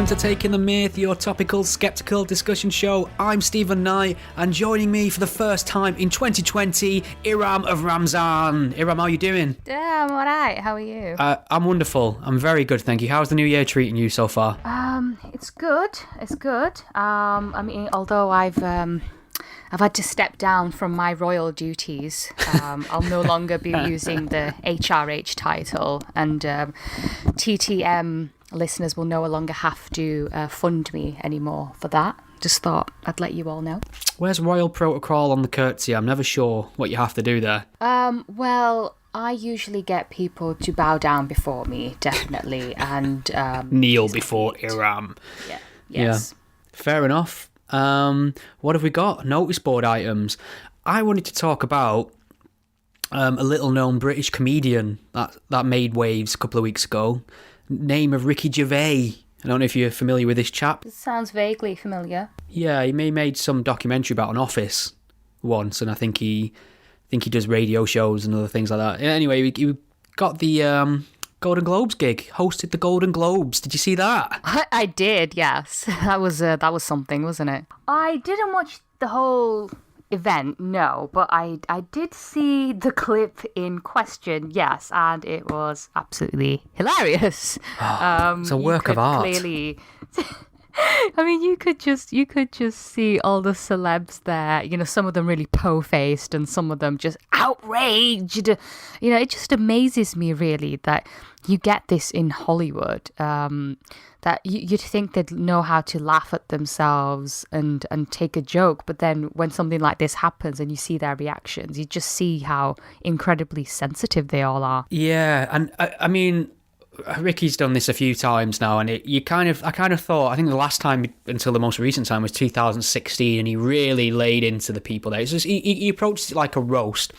to Taking the Myth, your topical, skeptical discussion show. I'm Stephen Knight, and joining me for the first time in 2020, Iram of Ramzan. Iram, how are you doing? Yeah, I'm alright. How are you? I'm wonderful. I'm very good, thank you. How's the new year treating you so far? It's good. It's good. I mean, although I've had to step down from my royal duties. I'll no longer be using the HRH title, and TTM listeners will no longer have to fund me anymore for that. Just thought I'd let you all know. Where's royal protocol on the curtsy? I'm never sure what you have to do there. Well, I usually get people to bow down before me, definitely, and kneel before Iram. Yeah. Yes. Yeah. Fair enough. What have we got? Notice board items. I wanted to talk about a little-known British comedian that made waves a couple of weeks ago. Name of Ricky Gervais. I don't know if you're familiar with this chap. It sounds vaguely familiar. Yeah, he made some documentary about an office once, and I think he does radio shows and other things like that. Anyway, he got the Golden Globes gig, hosted the Golden Globes. Did you see that? I did, yes. That was something, wasn't it? I didn't watch the whole event, no, but I did see the clip in question, yes, and it was absolutely hilarious. It's a work of art. Clearly, I mean, you could just see all the celebs there. You know, some of them really po-faced, and some of them just outraged. You know, it just amazes me really that you get this in Hollywood. That you'd think they'd know how to laugh at themselves and take a joke, but then when something like this happens and you see their reactions, you just see how incredibly sensitive they all are. Yeah, and I mean, Ricky's done this a few times now, and I kind of thought, I think the last time until the most recent time was 2016, and he really laid into the people there. It's just, he approached it like a roast.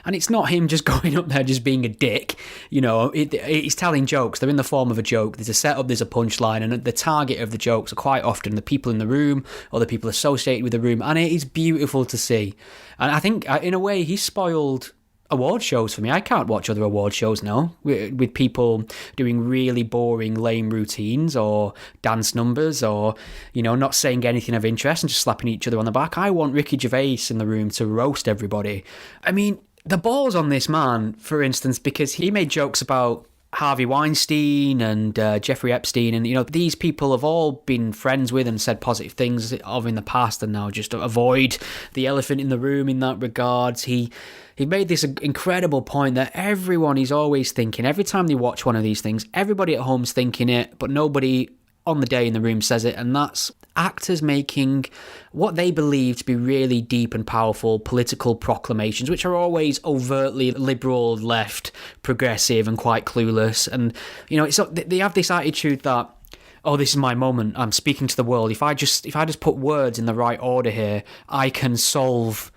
And it's not him just going up there just being a dick, you know. He's telling jokes. They're in the form of a joke. There's a setup, there's a punchline, and the target of the jokes are quite often the people in the room or the people associated with the room, and it is beautiful to see. And I think, in a way, he's spoiled award shows for me. I can't watch other award shows now with people doing really boring, lame routines or dance numbers or, you know, not saying anything of interest and just slapping each other on the back. I want Ricky Gervais in the room to roast everybody. I mean, the balls on this man, for instance, because he made jokes about Harvey Weinstein and Jeffrey Epstein, and, you know, these people have all been friends with and said positive things of in the past, and now just avoid the elephant in the room in that regards. He made this incredible point that everyone is always thinking, every time they watch one of these things, everybody at home's thinking it, but nobody on the day in the room says it, and that's actors making what they believe to be really deep and powerful political proclamations, which are always overtly liberal, left, progressive, and quite clueless. And, you know, they have this attitude that, oh, this is my moment, I'm speaking to the world. If I just put words in the right order here, I can solve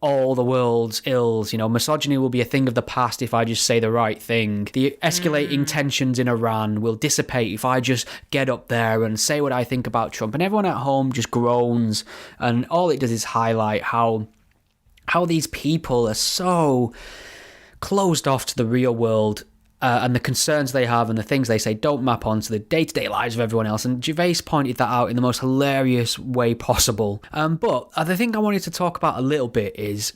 all the world's ills. You know, misogyny will be a thing of the past if I just say the right thing. The escalating tensions in Iran will dissipate if I just get up there and say what I think about Trump. And everyone at home just groans, and all it does is highlight how these people are so closed off to the real world. And the concerns they have and the things they say don't map onto the day-to-day lives of everyone else. And Gervais pointed that out in the most hilarious way possible. But the thing I wanted to talk about a little bit is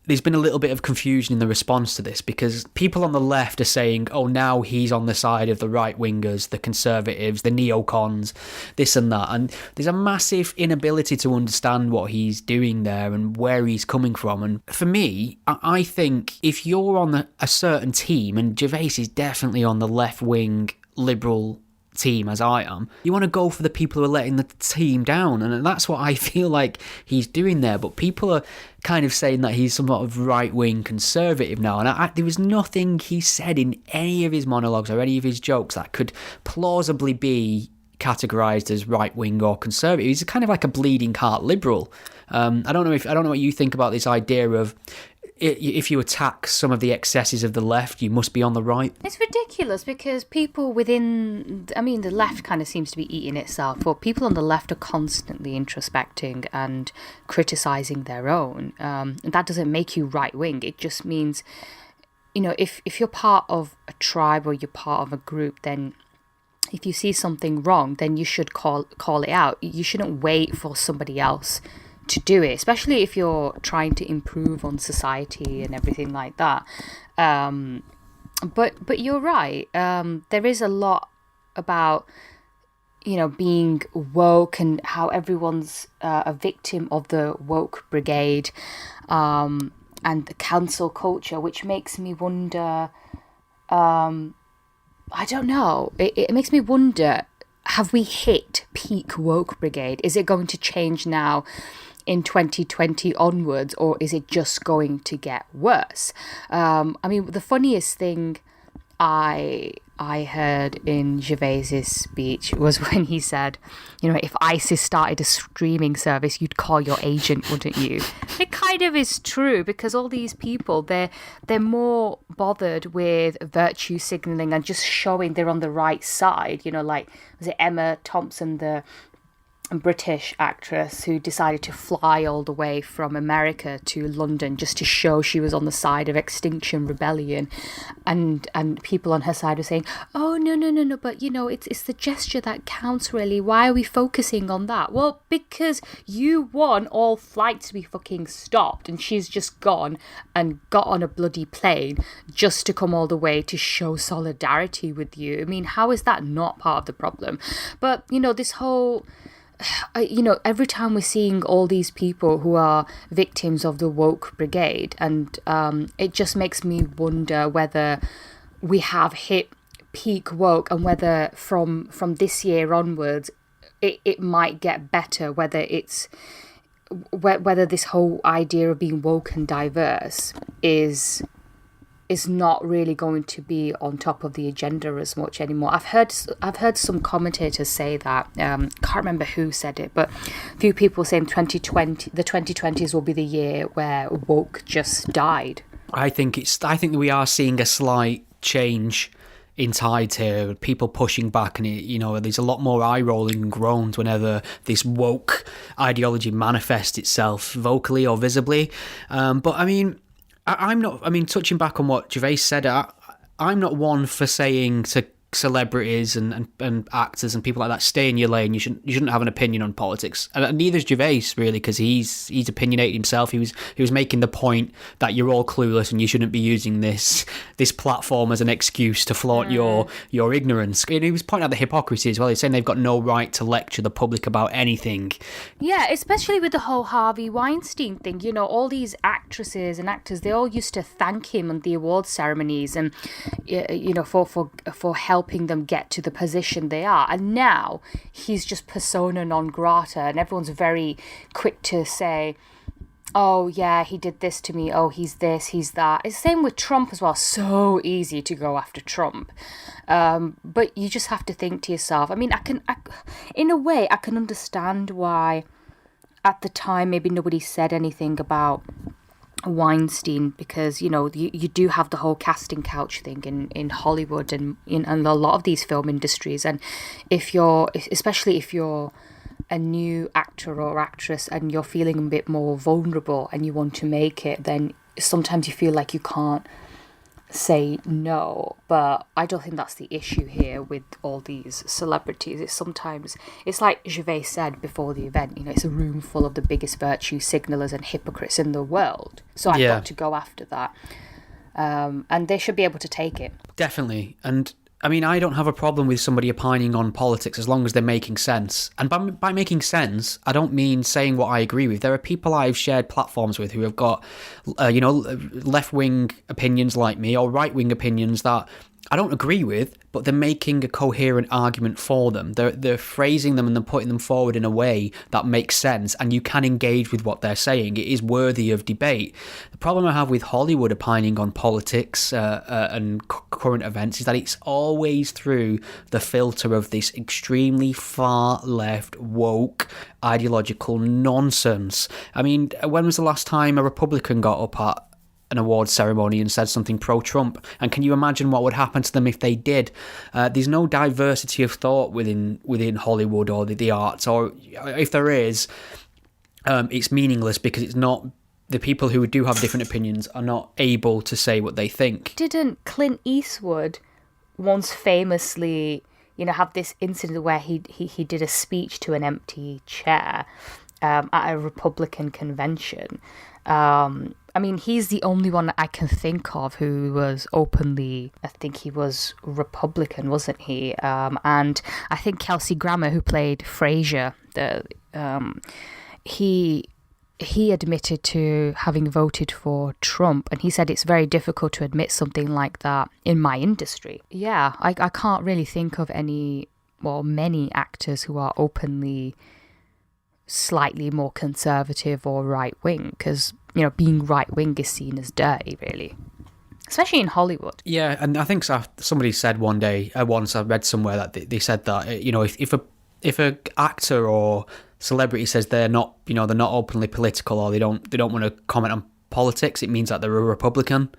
there's been a little bit of confusion in the response to this, because people on the left are saying, oh, now he's on the side of the right-wingers, the conservatives, the neocons, this and that. And there's a massive inability to understand what he's doing there and where he's coming from. And for me, I think if you're on a certain team, and Gervais is definitely on the left-wing liberal team as I am, you want to go for the people who are letting the team down, and that's what I feel like he's doing there. But people are kind of saying that he's some sort of right-wing conservative now, and there was nothing he said in any of his monologues or any of his jokes that could plausibly be categorized as right-wing or conservative. He's kind of like a bleeding heart liberal. I don't know what you think about this idea of, if you attack some of the excesses of the left, you must be on the right. It's ridiculous because people within, I mean, the left kind of seems to be eating itself, but people on the left are constantly introspecting and criticising their own. And that doesn't make you right-wing. It just means, you know, if you're part of a tribe or you're part of a group, then if you see something wrong, then you should call it out. You shouldn't wait for somebody else to do it, especially if you're trying to improve on society and everything like that. But you're right. There is a lot about, being woke and how everyone's a victim of the woke brigade, and the cancel culture, which makes me wonder. I don't know. It makes me wonder, have we hit peak woke brigade? Is it going to change now in 2020 onwards, or is it just going to get worse? The funniest thing I heard in Gervais's speech was when he said, if ISIS started a streaming service, you'd call your agent, wouldn't you? It kind of is true, because all these people, they're more bothered with virtue signaling and just showing they're on the right side. Was it Emma Thompson, the British actress who decided to fly all the way from America to London just to show she was on the side of Extinction Rebellion, and people on her side were saying, oh no, but it's the gesture that counts, really. Why are we focusing on that? Well, because you want all flights to be fucking stopped, and she's just gone and got on a bloody plane just to come all the way to show solidarity with you. I mean, how is that not part of the problem? But this whole, every time we're seeing all these people who are victims of the woke brigade, and it just makes me wonder whether we have hit peak woke, and whether from this year onwards it might get better, whether this whole idea of being woke and diverse is not really going to be on top of the agenda as much anymore. I've heard some commentators say that. Can't remember who said it, but a few people saying the 2020s will be the year where woke just died. I think we are seeing a slight change in tides here, people pushing back, and there's a lot more eye rolling and groans whenever this woke ideology manifests itself vocally or visibly. But I'm not. Touching back on what Gervais said, I'm not one for saying to celebrities and actors and people like that, stay in your lane. You shouldn't have an opinion on politics, and neither is Gervais, really, because he's opinionated himself. He was making the point that you're all clueless and you shouldn't be using this platform as an excuse to flaunt your ignorance. And he was pointing out the hypocrisy as well. He's saying they've got no right to lecture the public about anything. Yeah, especially with the whole Harvey Weinstein thing. All these actresses and actors, they all used to thank him on the awards ceremonies, and for helping them get to the position they are. And now he's just persona non grata, and everyone's very quick to say, oh yeah, he did this to me, oh he's this, he's that. It's the same with Trump as well. So easy to go after Trump, but you just have to think to yourself, in a way I can understand why at the time maybe nobody said anything about Weinstein, because you do have the whole casting couch thing in Hollywood and in a lot of these film industries, and especially if you're a new actor or actress and you're feeling a bit more vulnerable and you want to make it, then sometimes you feel like you can't say no. But I don't think that's the issue here with all these celebrities. It's like Gervais said before the event, it's a room full of the biggest virtue signalers and hypocrites in the world, so I've got to go after that, and they should be able to take it. Definitely. And I don't have a problem with somebody opining on politics as long as they're making sense. And by making sense, I don't mean saying what I agree with. There are people I've shared platforms with who have got, left-wing opinions like me, or right-wing opinions that I don't agree with, but they're making a coherent argument for them. They're phrasing them and they're putting them forward in a way that makes sense, and you can engage with what they're saying. It is worthy of debate. The problem I have with Hollywood opining on politics and current events is that it's always through the filter of this extremely far left, woke, ideological nonsense. When was the last time a Republican got up at an awards ceremony and said something pro-Trump? And can you imagine what would happen to them if they did? There's no diversity of thought within Hollywood or the arts, or if there is, it's meaningless, because it's not, the people who do have different opinions are not able to say what they think. Didn't Clint Eastwood once famously have this incident where he did a speech to an empty chair at a Republican convention. I mean, he's the only one I can think of who was openly, I think he was Republican, wasn't he? And I think Kelsey Grammer, who played Frasier, he admitted to having voted for Trump, and he said it's very difficult to admit something like that in my industry. Yeah, I can't really think of many actors who are openly slightly more conservative or right-wing, because, being right-wing is seen as dirty, really. Especially in Hollywood. Yeah, and I think somebody said once I read somewhere that they said that, if a actor or celebrity says they're not openly political, or they don't want to comment on politics, it means that they're a Republican,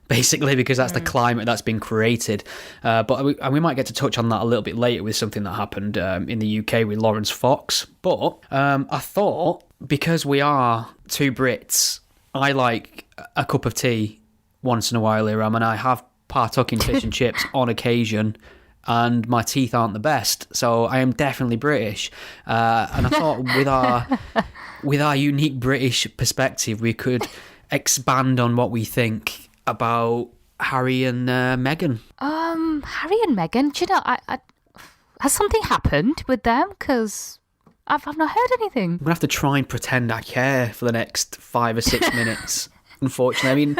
basically, because that's the climate that's been created. But we might get to touch on that a little bit later with something that happened in the UK with Laurence Fox. But I thought, because we are two Brits, I like a cup of tea once in a while, Iram, and I have partook in fish and chips on occasion, and my teeth aren't the best, so I am definitely British. And I thought with our unique British perspective, we could expand on what we think about Harry and Meghan. Harry and Meghan, do you know, has something happened with them? Because I've not heard anything. I'm going to have to try and pretend I care for the next 5 or 6 minutes. Unfortunately, I mean,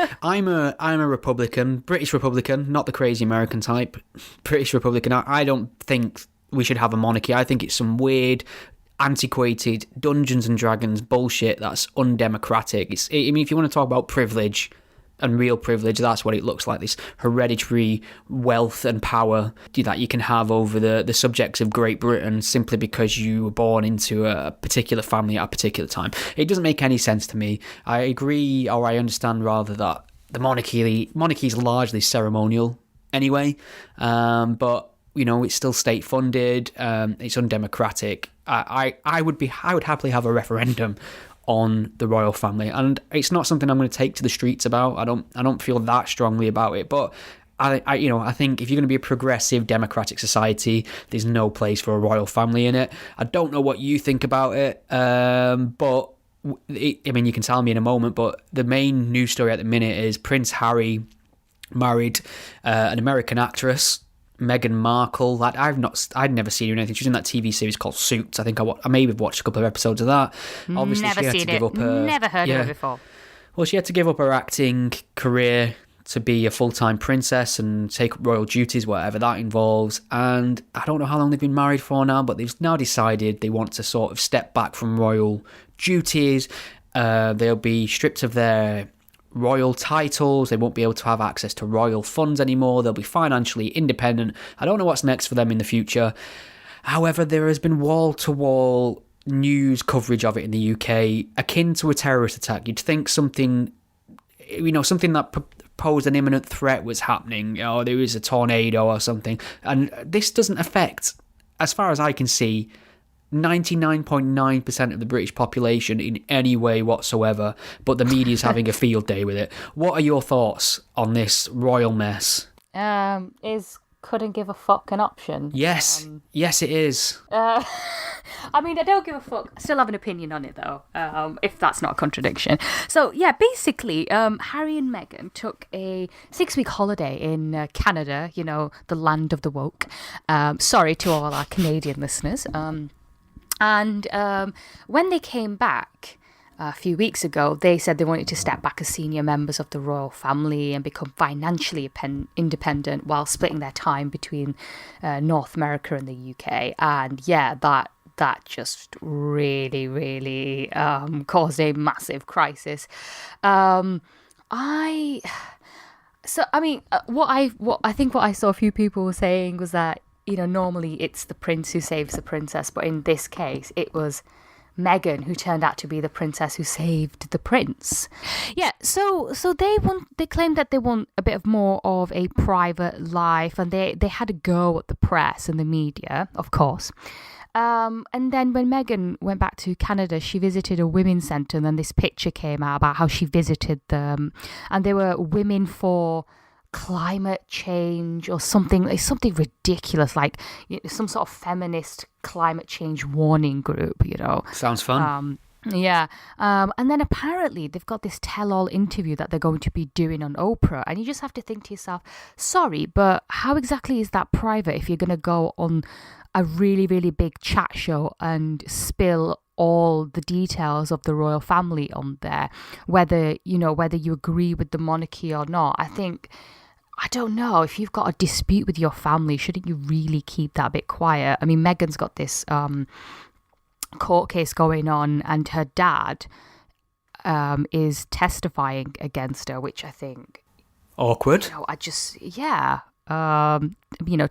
I'm a Republican, British Republican, not the crazy American type. British Republican. I don't think we should have a monarchy. I think it's some weird, antiquated Dungeons and Dragons bullshit that's undemocratic. If you want to talk about privilege and real privilege, that's what it looks like, this hereditary wealth and power that you can have over the subjects of Great Britain simply because you were born into a particular family at a particular time. It doesn't make any sense to me. I agree, or I understand rather, that the monarchy is largely ceremonial anyway, but it's still state funded, it's undemocratic. I would happily have a referendum on the royal family, and it's not something I'm going to take to the streets about. I don't feel that strongly about it, but I think if you're going to be a progressive democratic society, there's no place for a royal family in it. I don't know what you think about it, but you can tell me in a moment, but the main news story at the minute is Prince Harry married an American actress, Meghan Markle. I'd never seen her in anything. She was in that TV series called Suits. I think I maybe watched a couple of episodes of that. Obviously, never she had seen to give it. up her, Never heard of her before. Well, she had to give up her acting career to be a full-time princess and take up royal duties, whatever that involves. And I don't know how long they've been married for now, but they've now decided they want to sort of step back from royal duties. They'll be stripped of their royal titles. They won't be able to have access to royal funds anymore. They'll be financially independent. I don't know what's next for them in the future. However, there has been wall-to-wall news coverage of it in the UK, akin to a terrorist attack. You'd think something that posed an imminent threat was happening, or there was a tornado or something. And this doesn't affect, as far as I can see, 99.9% of the British population in any way whatsoever, but the media's having a field day with it. What are your thoughts on this royal mess? Is couldn't give a fuck an option? Yes, yes it is. I don't give a fuck. I still have an opinion on it though, if that's not a contradiction. So yeah, basically, Harry and Meghan took a 6-week holiday in Canada, the land of the woke. Sorry to all our Canadian listeners. And when they came back a few weeks ago, they said they wanted to step back as senior members of the royal family and become financially independent while splitting their time between North America and the UK. And yeah, that just really, really caused a massive crisis. What I saw a few people were saying was that, normally it's the prince who saves the princess, but in this case, it was Meghan who turned out to be the princess who saved the prince. Yeah, so they claimed that they want a bit of more of a private life, and they had a go at the press and the media, of course. And then when Meghan went back to Canada, she visited a women's centre, and then this picture came out about how she visited them, and they were women for climate change or something. It's something ridiculous, like some sort of feminist climate change warning group, Sounds fun. Yeah. And then apparently they've got this tell-all interview that they're going to be doing on Oprah. And you just have to think to yourself, sorry, but how exactly is that private if you're going to go on a really, really big chat show and spill all the details of the royal family on there, whether you agree with the monarchy or not? I don't know, if you've got a dispute with your family, shouldn't you really keep that a bit quiet? I mean, Meghan's got this court case going on, and her dad is testifying against her, which I think Awkward.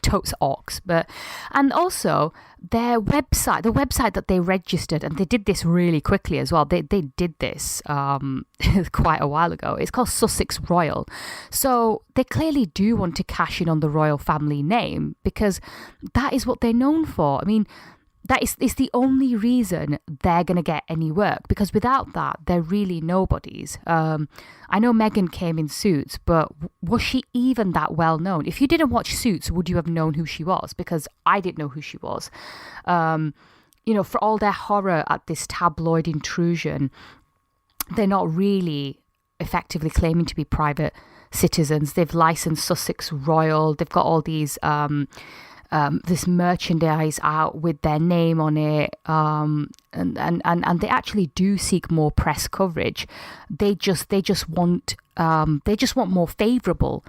Totes ox. But, and also their website, the website that they registered, and they did this really quickly as well. They did this quite a while ago. It's called Sussex Royal. So they clearly do want to cash in on the royal family name, because that is what they're known for. I mean, it's the only reason they're going to get any work, because without that, they're really nobodies. I know Meghan came in Suits, but was she even that well known? If you didn't watch Suits, would you have known who she was? Because I didn't know who she was. For all their horror at this tabloid intrusion, they're not really effectively claiming to be private citizens. They've licensed Sussex Royal. They've got all these this merchandise out with their name on it, and they actually do seek more press coverage. They just want more favourable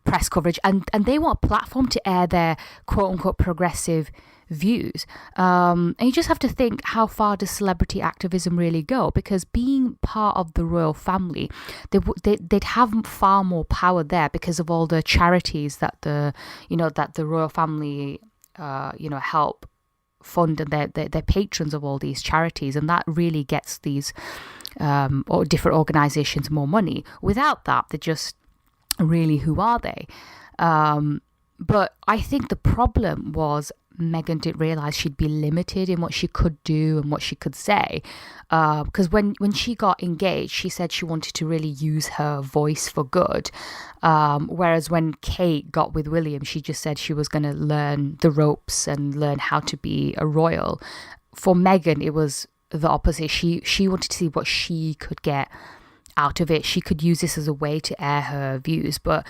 press coverage, and they want a platform to air their quote unquote progressive views. And you just have to think, how far does celebrity activism really go? Because being part of the royal family, they'd have far more power there because of all the charities that the royal family help fund, and they're patrons of all these charities, and that really gets these or different organizations more money. Without that, they're just really, who are they? But I think the problem was Meghan didn't realise she'd be limited in what she could do and what she could say. Because when she got engaged, she said she wanted to really use her voice for good. Whereas when Kate got with William, she just said she was going to learn the ropes and learn how to be a royal. For Meghan, it was the opposite. She wanted to see what she could get out of it. She could use this as a way to air her views. But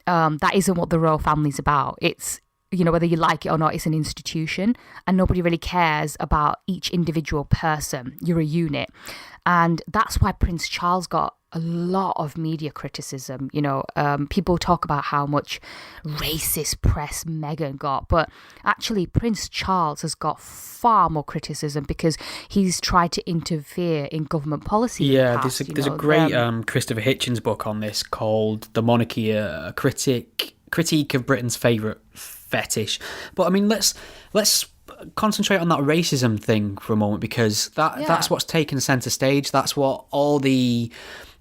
that isn't what the royal family's about. It's, whether you like it or not, it's an institution, and nobody really cares about each individual person. You're a unit. And that's why Prince Charles got a lot of media criticism. People talk about how much racist press Meghan got, but actually Prince Charles has got far more criticism because he's tried to interfere in government policy. Yeah, there's a great Christopher Hitchens book on this called The Monarchy, a critique of Britain's favourite fetish. But I mean, let's concentrate on that racism thing for a moment, because that's what's taken centre stage. That's what all the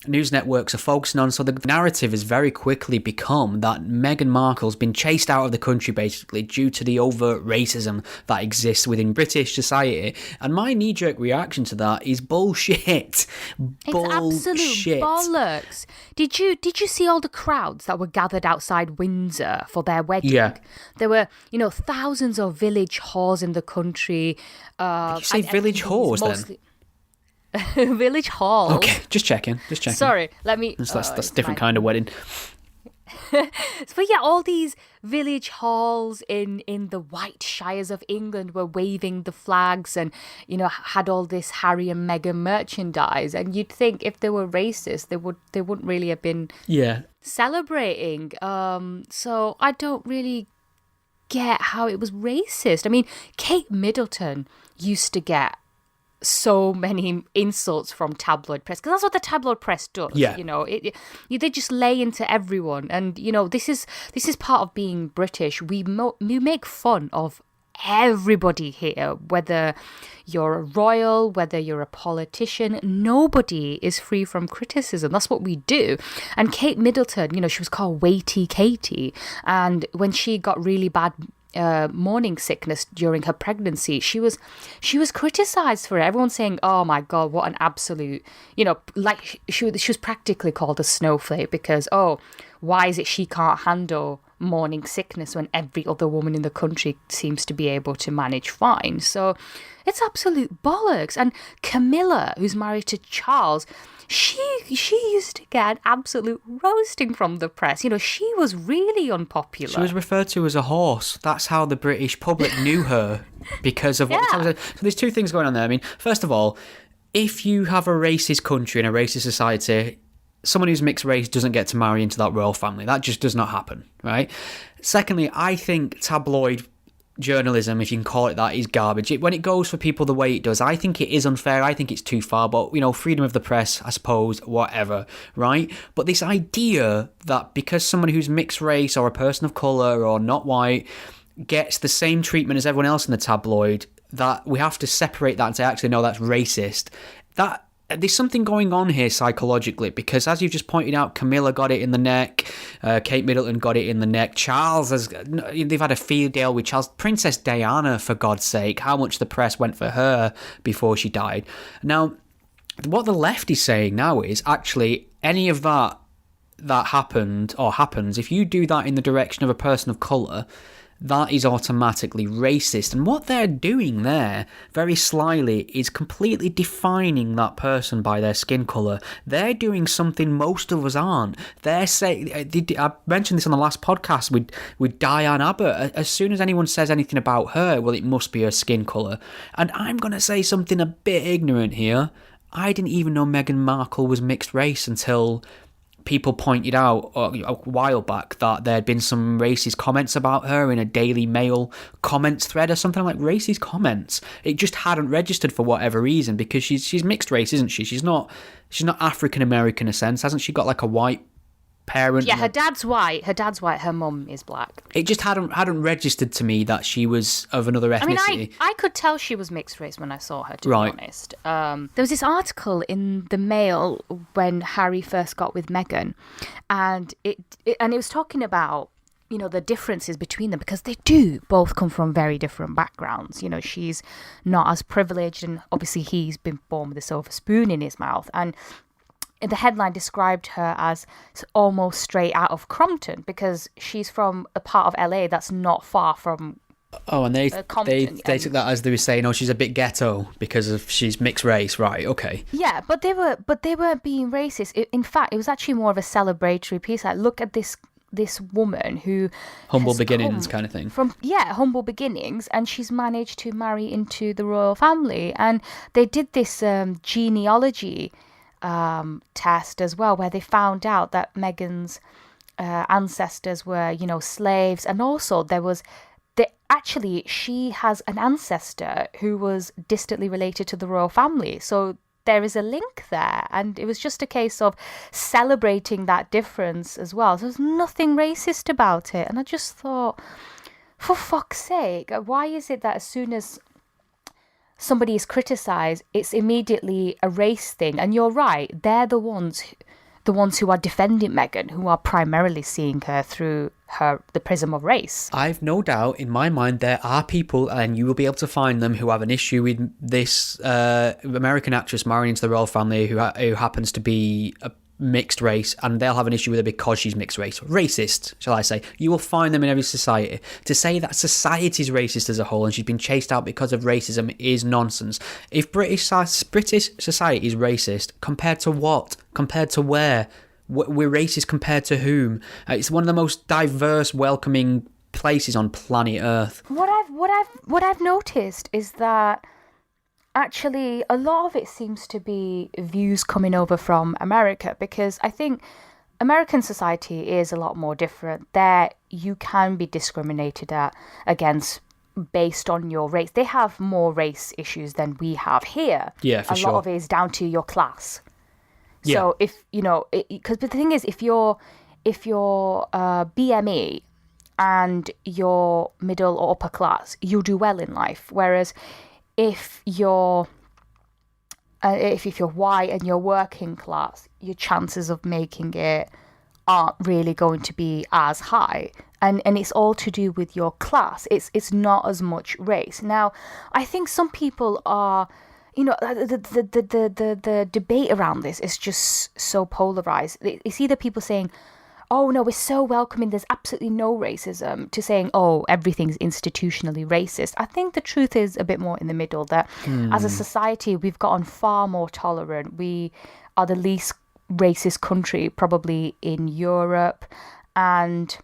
news networks are focusing on. So the narrative has very quickly become that Meghan Markle's been chased out of the country basically due to the overt racism that exists within British society. And my knee-jerk reaction to that is bullshit. It's absolute bollocks. Did you see all the crowds that were gathered outside Windsor for their wedding? Yeah. There were, thousands of village whores in the country. Did you say village whores then? Village hall. Okay, just checking. Sorry, let me. That's a different kind of wedding. But yeah, all these village halls in the White Shires of England were waving the flags and, had all this Harry and Meghan merchandise. And you'd think if they were racist, they wouldn't really have been celebrating. So I don't really get how it was racist. I mean, Kate Middleton used to get so many insults from tabloid press, because that's what the tabloid press does. They just lay into everyone, and this is part of being British. We make fun of everybody here, whether you're a royal, whether you're a politician. Nobody is free from criticism. That's what we do. And Kate Middleton, she was called Weighty Katie, and when she got really bad morning sickness during her pregnancy. She was criticized for it. Everyone's saying, "Oh my God, what an absolute," like she was practically called a snowflake because, oh, why is it she can't handle morning sickness when every other woman in the country seems to be able to manage fine? So it's absolute bollocks. And Camilla, who's married to Charles, she used to get an absolute roasting from the press. She was really unpopular. She was referred to as a horse. That's how the British public knew her, because of what the Times said. So there's two things going on there. I mean, first of all, if you have a racist country and a racist society, someone who's mixed race doesn't get to marry into that royal family. That just does not happen, right? Secondly, I think tabloid journalism, if you can call it that, is garbage. When it goes for people the way it does, I think it is unfair. I think it's too far, but freedom of the press, I suppose, whatever, right? But this idea that because someone who's mixed race or a person of colour or not white gets the same treatment as everyone else in the tabloid, that we have to separate that and say, actually, no, that's racist. There's something going on here psychologically, because as you've just pointed out, Camilla got it in the neck, Kate Middleton got it in the neck, they've had a field day with Charles, Princess Diana, for God's sake, how much the press went for her before she died. Now, what the left is saying now is, actually, any of that happened or happens, if you do that in the direction of a person of colour, that is automatically racist. And what they're doing there, very slyly, is completely defining that person by their skin colour. They're doing something most of us aren't. They're saying, I mentioned this on the last podcast with Diane Abbott. As soon as anyone says anything about her, well, it must be her skin colour. And I'm going to say something a bit ignorant here. I didn't even know Meghan Markle was mixed race until people pointed out a while back that there had been some racist comments about her in a Daily Mail comments thread or something. Like, racist comments. It just hadn't registered for whatever reason, because she's mixed race, isn't she? She's not African American in a sense. Hasn't she got like a white parent? Yeah, her dad's white. Her mum is black. It just hadn't registered to me that she was of another ethnicity. I mean, I could tell she was mixed race when I saw her, to be honest. There was this article in the Mail when Harry first got with Meghan, and it was talking about the differences between them, because they do both come from very different backgrounds. She's not as privileged, and obviously he's been born with a silver spoon in his mouth, and the headline described her as almost straight out of Crompton, because she's from a part of LA that's not far from Compton. They took that as they were saying, oh, she's a bit ghetto because she's mixed race, right? Okay. Yeah, but they weren't being racist. In fact, it was actually more of a celebratory piece. Like, look at this woman who humble beginnings kind of thing. From humble beginnings, and she's managed to marry into the royal family. And they did this genealogy test as well, where they found out that Meghan's ancestors were, slaves, and also she has an ancestor who was distantly related to the royal family. So there is a link there, and it was just a case of celebrating that difference as well. So there's nothing racist about it, and I just thought, for fuck's sake, why is it that as soon as somebody is criticised, it's immediately a race thing? And you're right, they're the ones who are defending Meghan, who are primarily seeing her through the prism of race. I've no doubt in my mind there are people, and you will be able to find them, who have an issue with this American actress marrying into the royal family who happens to be a mixed race, and they'll have an issue with her because she's mixed race. Racist, shall I say. You will find them in every society. To say that society's racist as a whole and she's been chased out because of racism is nonsense. If British society is racist, compared to what? Compared to where? We're racist compared to whom? It's one of the most diverse, welcoming places on planet Earth. What I've noticed is that actually a lot of it seems to be views coming over from America, because I think American society is a lot more different. There you can be discriminated against based on your race. They have more race issues than we have here. Yeah, for sure. A lot of it is down to your class. Yeah. So if because the thing is, if you're BME and you're middle or upper class, you'll do well in life. Whereas if you're white and you're working class, your chances of making it aren't really going to be as high. And it's all to do with your class. It's not as much race. Now, I think some people are, the debate around this is just so polarized. It's either people saying, oh no, we're so welcoming, there's absolutely no racism, to saying, oh, everything's institutionally racist. I think the truth is a bit more in the middle, that as a society, we've gotten far more tolerant. We are the least racist country probably in Europe, and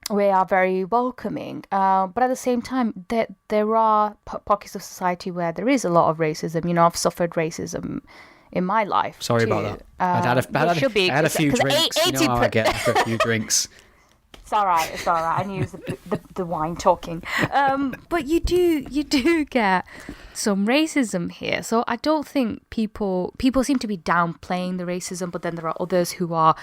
we are very welcoming. But at the same time, there are pockets of society where there is a lot of racism. I've suffered racism in my life. Sorry too. about that. I had a few drinks. You know how I get after a few drinks. It's all right. I knew it was the wine talking. But you do get some racism here. So I don't think people seem to be downplaying the racism, but then there are others who are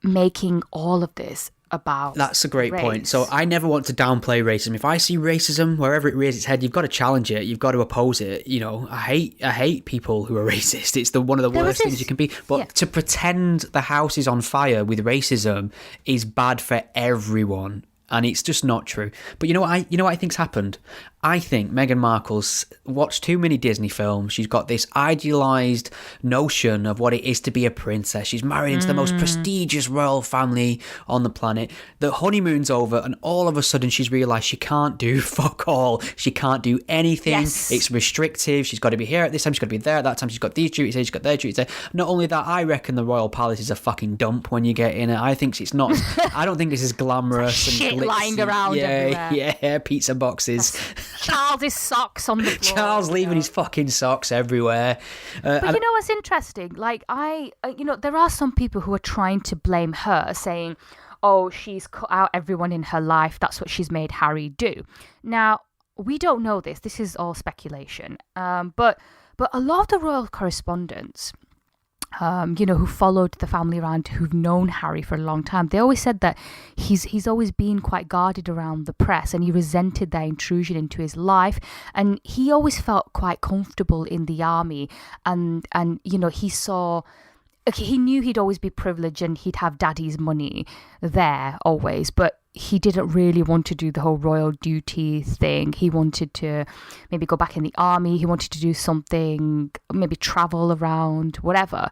making all of this about That's a great race. point. So I never want to downplay racism. If I see racism wherever it rears its head, you've got to challenge it. You've got to oppose it. I hate people who are racist. It's one of the worst things you can be. But to pretend the house is on fire with racism is bad for everyone. And it's just not true. But you know what I think's happened? I think Meghan Markle's watched too many Disney films. She's got this idealised notion of what it is to be a princess. She's married into the most prestigious royal family on the planet. The honeymoon's over, and all of a sudden she's realised she can't do fuck all. She can't do anything. Yes. It's restrictive. She's got to be here at this time. She's got to be there at that time. She's got these duties there. She's got their duties there. Not only that, I reckon the royal palace is a fucking dump when you get in it. I think it's not. I don't think this is glamorous. Shit lying around everywhere. Yeah, pizza boxes. Charles's socks on the floor. Charles leaving his fucking socks everywhere. But you know what's interesting? Like, there are some people who are trying to blame her, saying, oh, she's cut out everyone in her life. That's what she's made Harry do. Now, we don't know this. This is all speculation. But a lot of the royal correspondents, who followed the family around, who've known Harry for a long time, they always said that he's always been quite guarded around the press, and he resented their intrusion into his life, and he always felt quite comfortable in the army, and he knew he'd always be privileged and he'd have daddy's money there always, but he didn't really want to do the whole royal duty thing. He wanted to maybe go back in the army. He wanted to do something, maybe travel around, whatever.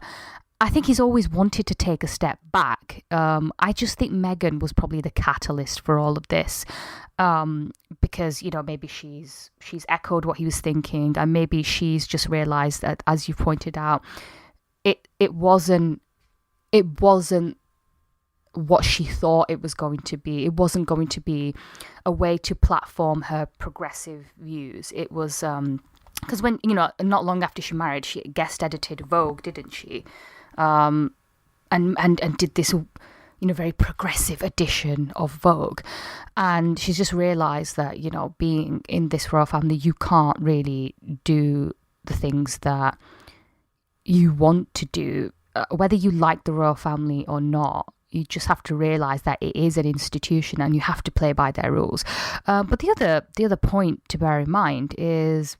I think he's always wanted to take a step back. I just think Meghan was probably the catalyst for all of this, because maybe she's echoed what he was thinking, and maybe she's just realised that, as you pointed out, it wasn't what she thought it was going to be. It wasn't going to be a way to platform her progressive views. It was because when not long after she married, she guest edited Vogue, didn't she? And did this very progressive edition of Vogue, and she's just realised that being in this royal family, you can't really do the things that you want to do, whether you like the royal family or not. You just have to realise that it is an institution and you have to play by their rules. But the other point to bear in mind is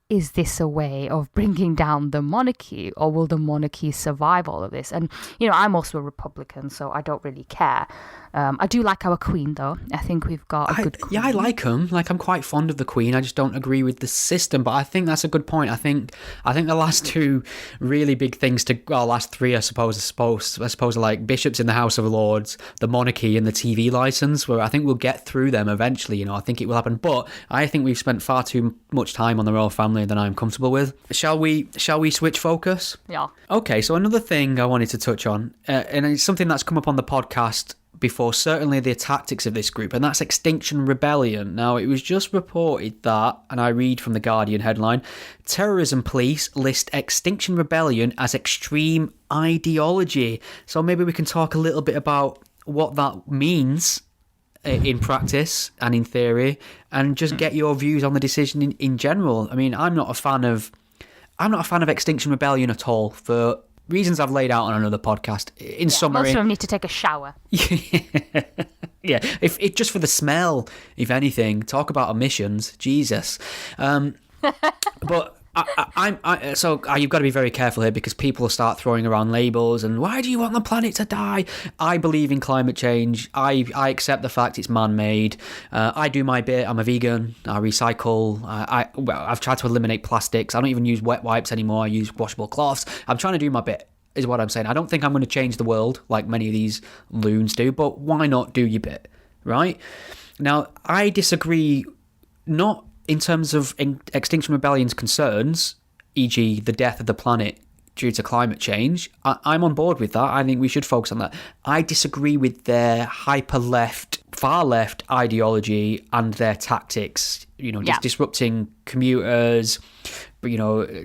this a way of bringing down the monarchy, or will the monarchy survive all of this? And, I'm also a Republican, so I don't really care. I do like our Queen, though. I think we've got a good Queen. Yeah, I like him. Like, I'm quite fond of the Queen. I just don't agree with the system. But I think that's a good point. I think the last two really big things last three, I suppose are like bishops in the House of Lords, the monarchy, and the TV license, where I think we'll get through them eventually. I think it will happen. But I think we've spent far too much time on the royal family than I'm comfortable with. Shall we switch focus? Yeah. Okay, so another thing I wanted to touch on, and it's something that's come up on the podcast before, certainly the tactics of this group, and that's Extinction Rebellion. Now, it was just reported that, and I read from the Guardian headline, terrorism police list Extinction Rebellion as extreme ideology. So maybe we can talk a little bit about what that means in practice and in theory, and just get your views on the decision in general. I mean, I'm not a fan of Extinction Rebellion at all, for reasons I've laid out on another podcast. In summary, most of them need to take a shower. Yeah, if just for the smell, if anything. Talk about emissions, Jesus. But You've got to be very careful here because people start throwing around labels and why do you want the planet to die? I believe in climate change. I accept the fact it's man-made. I do my bit. I'm a vegan. I recycle. I've tried to eliminate plastics. I don't even use wet wipes anymore. I use washable cloths. I'm trying to do my bit, is what I'm saying. I don't think I'm going to change the world like many of these loons do, but why not do your bit, right? Now, I disagree, not in terms of Extinction Rebellion's concerns, e.g. the death of the planet due to climate change. I'm on board with that. I think we should focus on that. I disagree with their hyper-left, far-left ideology and their tactics, just disrupting commuters,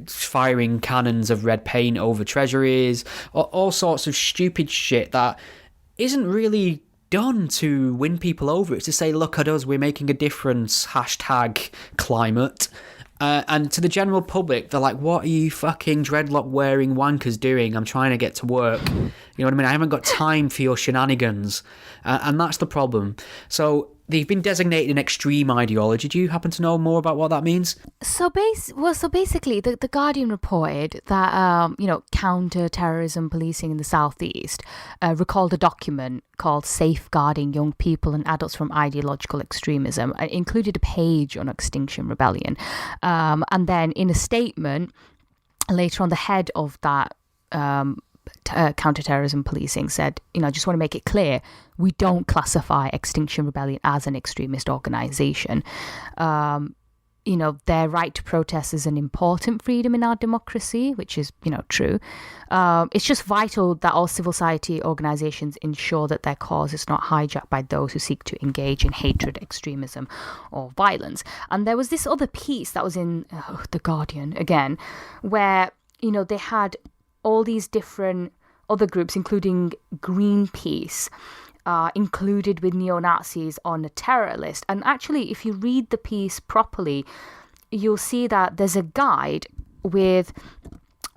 firing cannons of red paint over treasuries, all sorts of stupid shit that isn't really done to win people over. It's to say, look at us, we're making a difference, #climate. And to the general public, they're like, what are you fucking dreadlock wearing wankers doing? I'm trying to get to work. You know what I mean? I haven't got time for your shenanigans. And that's the problem. So they've been designated an extreme ideology. Do you happen to know more about what that means? So basically, the Guardian reported that counter-terrorism policing in the southeast recalled a document called "Safeguarding Young People and Adults from Ideological Extremism." It included a page on Extinction Rebellion, and then in a statement later on, the head of that counter-terrorism policing said, I just want to make it clear, we don't classify Extinction Rebellion as an extremist organisation. Their right to protest is an important freedom in our democracy, which is, true. It's just vital that all civil society organisations ensure that their cause is not hijacked by those who seek to engage in hatred, extremism or violence. And there was this other piece that was in The Guardian, again, where, they had all these different other groups, including Greenpeace, included with neo-Nazis on a terror list. And actually, if you read the piece properly, you'll see that there's a guide with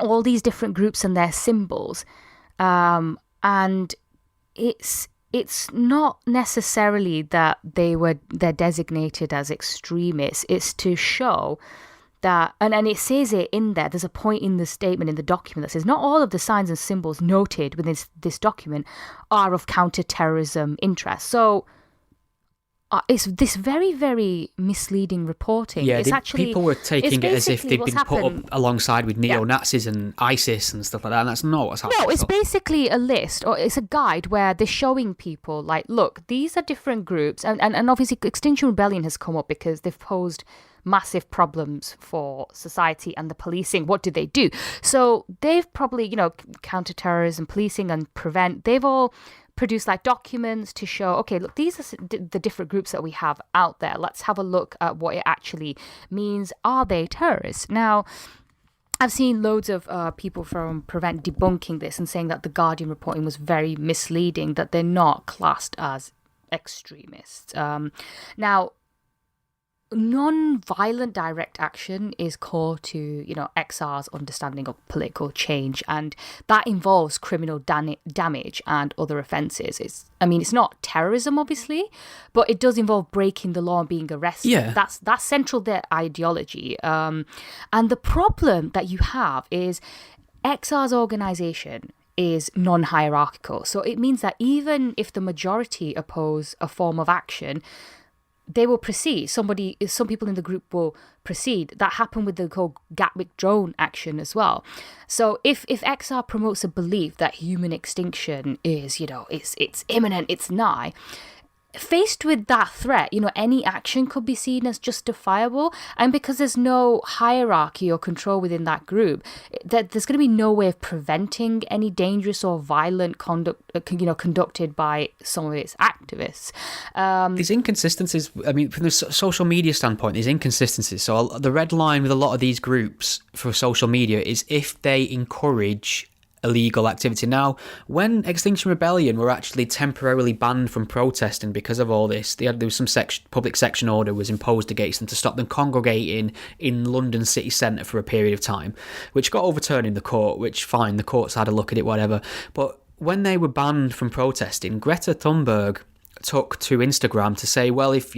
all these different groups and their symbols. And it's not necessarily that they're designated as extremists. It's to show that, and it says it in there, there's a point in the statement in the document that says not all of the signs and symbols noted within this document are of counter-terrorism interest. So it's this very, very misleading reporting. Yeah, it's actually, people were taking it as if they'd been put up alongside with neo-Nazis and ISIS and stuff like that, and that's not what's happening. No, it's basically a list, or it's a guide where they're showing people, like, look, these are different groups, and obviously Extinction Rebellion has come up because they've posed massive problems for society and the policing. What do they do? So they've probably, counter-terrorism, policing and prevent, they've all produced like documents to show, okay, look, these are the different groups that we have out there. Let's have a look at what it actually means. Are they terrorists? Now, I've seen loads of people from Prevent debunking this and saying that the Guardian reporting was very misleading, that they're not classed as extremists. Now, non-violent direct action is core to, XR's understanding of political change, and that involves criminal damage and other offences. It's not terrorism, obviously, but it does involve breaking the law and being arrested. Yeah. That's central to their ideology. And the problem that you have is XR's organisation is non-hierarchical. So it means that even if the majority oppose a form of action, they will proceed. Some people in the group will proceed. That happened with the whole Gatwick drone action as well. So if XR promotes a belief that human extinction is, it's imminent, it's nigh, faced with that threat, any action could be seen as justifiable. And because there's no hierarchy or control within that group, there's going to be no way of preventing any dangerous or violent conduct, conducted by some of its activists. These inconsistencies, from the social media standpoint, these inconsistencies. So the red line with a lot of these groups for social media is if they encourage illegal activity. Now, when Extinction Rebellion were actually temporarily banned from protesting because of all this, there was some public section order was imposed against them to stop them congregating in London city centre for a period of time, which got overturned in the court, which fine, the courts had a look at it, whatever. But when they were banned from protesting, Greta Thunberg took to Instagram to say, well, if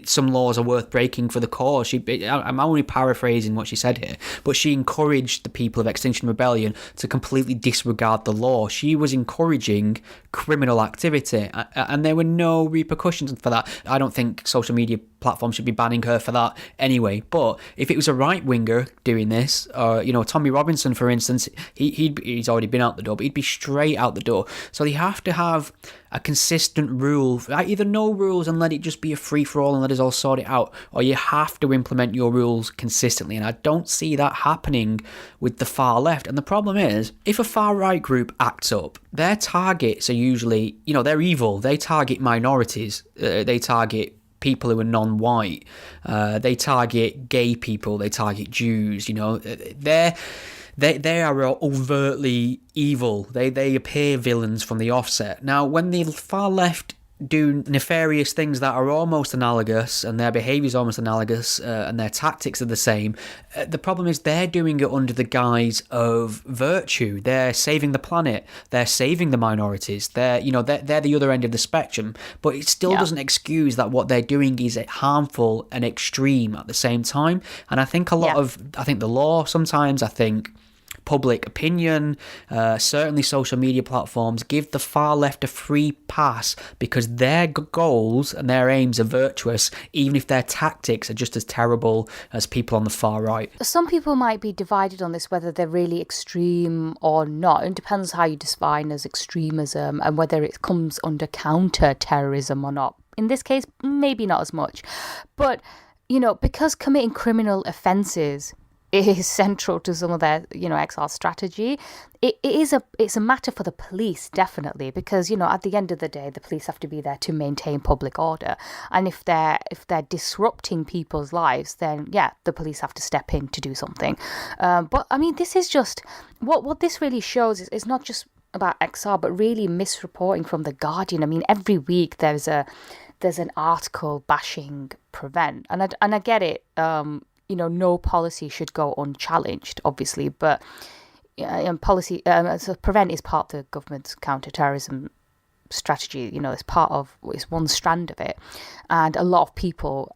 some laws are worth breaking for the cause. I'm only paraphrasing what she said here, but she encouraged the people of Extinction Rebellion to completely disregard the law. She was encouraging criminal activity, and there were no repercussions for that. I don't think social media platforms should be banning her for that anyway. But if it was a right winger doing this, or Tommy Robinson, for instance, he's already been out the door, but he'd be straight out the door. So they have to have a consistent rule, either no rules and let it just be a free-for-all and let us all sort it out, or you have to implement your rules consistently, and I don't see that happening with the far left. And the problem is, if a far-right group acts up, their targets are usually, they're evil. They target minorities, they target people who are non-white, they target gay people, they target Jews, They are overtly evil. They appear villains from the offset. Now, when the far left do nefarious things that are almost analogous, and their behaviour is almost analogous, and their tactics are the same, the problem is they're doing it under the guise of virtue. They're saving the planet. They're saving the minorities. They're the other end of the spectrum. But it still doesn't excuse that what they're doing is harmful and extreme at the same time. And I think I think the law sometimes, I think public opinion, certainly social media platforms, give the far left a free pass because their goals and their aims are virtuous, even if their tactics are just as terrible as people on the far right. Some people might be divided on this, whether they're really extreme or not. It depends how you define as extremism and whether it comes under counter-terrorism or not. In this case, maybe not as much. But, because committing criminal offences is central to some of their, XR strategy. It's a matter for the police, definitely, because, at the end of the day, the police have to be there to maintain public order. And if they're disrupting people's lives, then, the police have to step in to do something. But, I mean, this is just, what this really shows is not just about XR, but really misreporting from The Guardian. I mean, every week there's an article bashing Prevent. And I get it, no policy should go unchallenged, obviously, but policy, so Prevent is part of the government's counter-terrorism strategy. It's one strand of it, and a lot of people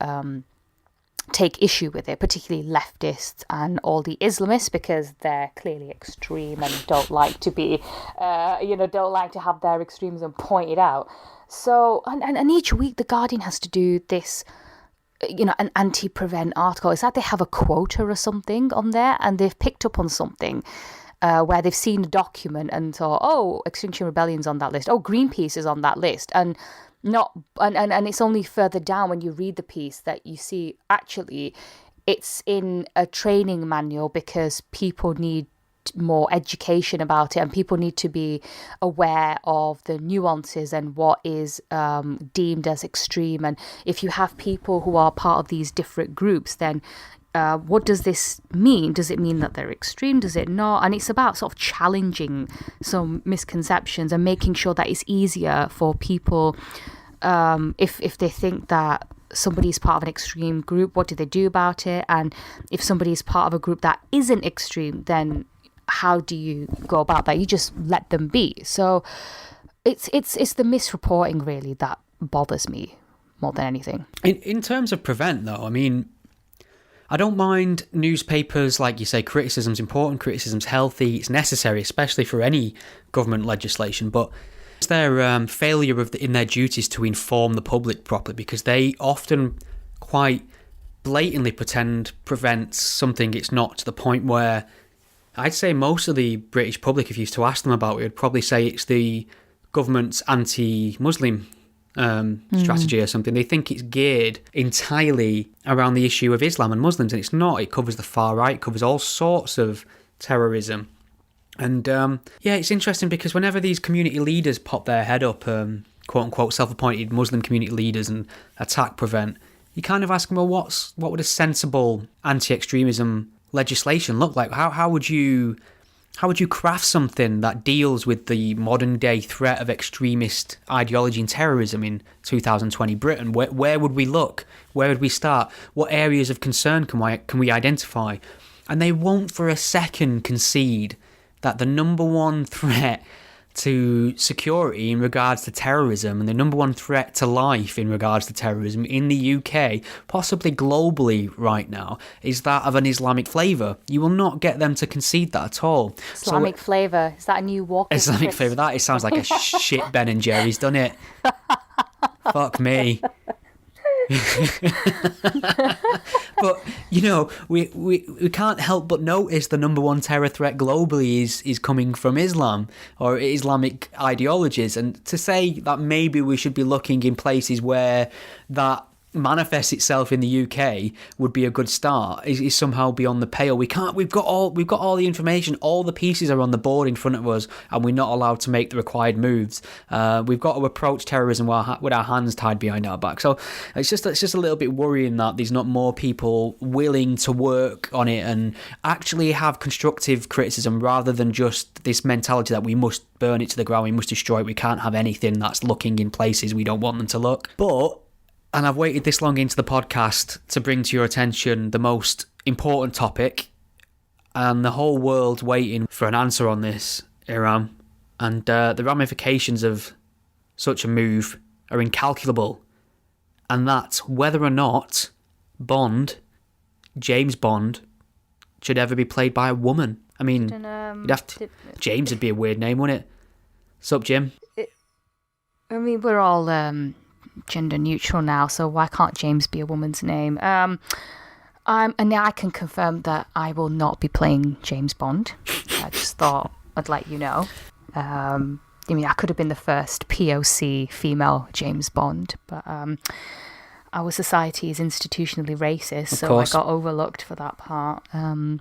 take issue with it, particularly leftists and all the Islamists, because they're clearly extreme and don't like to be, don't like to have their extremism pointed out. So, and each week The Guardian has to do this, an anti-Prevent article. It's like they have a quota or something on there, and they've picked up on something where they've seen a document and thought, Extinction Rebellion's on that list. Greenpeace is on that list. And it's only further down when you read the piece that you see actually it's in a training manual because people need more education about it, and people need to be aware of the nuances and what is deemed as extreme. And if you have people who are part of these different groups, then what does this mean? Does it mean that they're extreme? Does it not? And it's about sort of challenging some misconceptions and making sure that it's easier for people, if they think that somebody's part of an extreme group, what do they do about it? And if somebody's part of a group that isn't extreme, then how do you go about that? You just let them be. So it's the misreporting really that bothers me more than anything. In terms of Prevent, though, I mean, I don't mind newspapers, like you say, criticism's important, criticism's healthy, it's necessary, especially for any government legislation, but it's their failure in their duties to inform the public properly, because they often quite blatantly pretend Prevent's something it's not, to the point where I'd say most of the British public, if you used to ask them about it, would probably say it's the government's anti-Muslim strategy or something. They think it's geared entirely around the issue of Islam and Muslims, and it's not. It covers the far right, it covers all sorts of terrorism. And it's interesting because whenever these community leaders pop their head up, quote-unquote self-appointed Muslim community leaders, and attack Prevent, you kind of ask them, well, what would a sensible anti-extremism legislation look like? How would you craft something that deals with the modern day threat of extremist ideology and terrorism in 2020 Britain? Where would we look? Where would we start? What areas of concern can we identify? And they won't for a second concede that the number one threat to security in regards to terrorism and the number one threat to life in regards to terrorism in the UK, possibly globally right now, is that of an Islamic flavour. You will not get them to concede that at all. Islamic flavour, is that a new walk? Islamic flavour, that it sounds like a shit Ben and Jerry's done it. Fuck me. But we can't help but notice the number one terror threat globally is coming from Islam or Islamic ideologies, and to say that maybe we should be looking in places where that manifests itself in the UK would be a good start is somehow beyond the pale. We've got all the information, all the pieces are on the board in front of us, and we're not allowed to make the required moves. We've got to approach terrorism with our hands tied behind our back. So it's just a little bit worrying that there's not more people willing to work on it and actually have constructive criticism rather than just this mentality that we must burn it to the ground, we must destroy it, we can't have anything that's looking in places we don't want them to look. And I've waited this long into the podcast to bring to your attention the most important topic, and the whole world's waiting for an answer on this, Iram. And the ramifications of such a move are incalculable. And that's whether or not James Bond, should ever be played by a woman. I mean, James would be a weird name, wouldn't it? Sup, Jim? We're all gender neutral now, so why can't James be a woman's name? And now I can confirm that I will not be playing James Bond. I just thought I'd let you know. I could have been the first POC female James Bond, but our society is institutionally racist, so I got overlooked for that part. I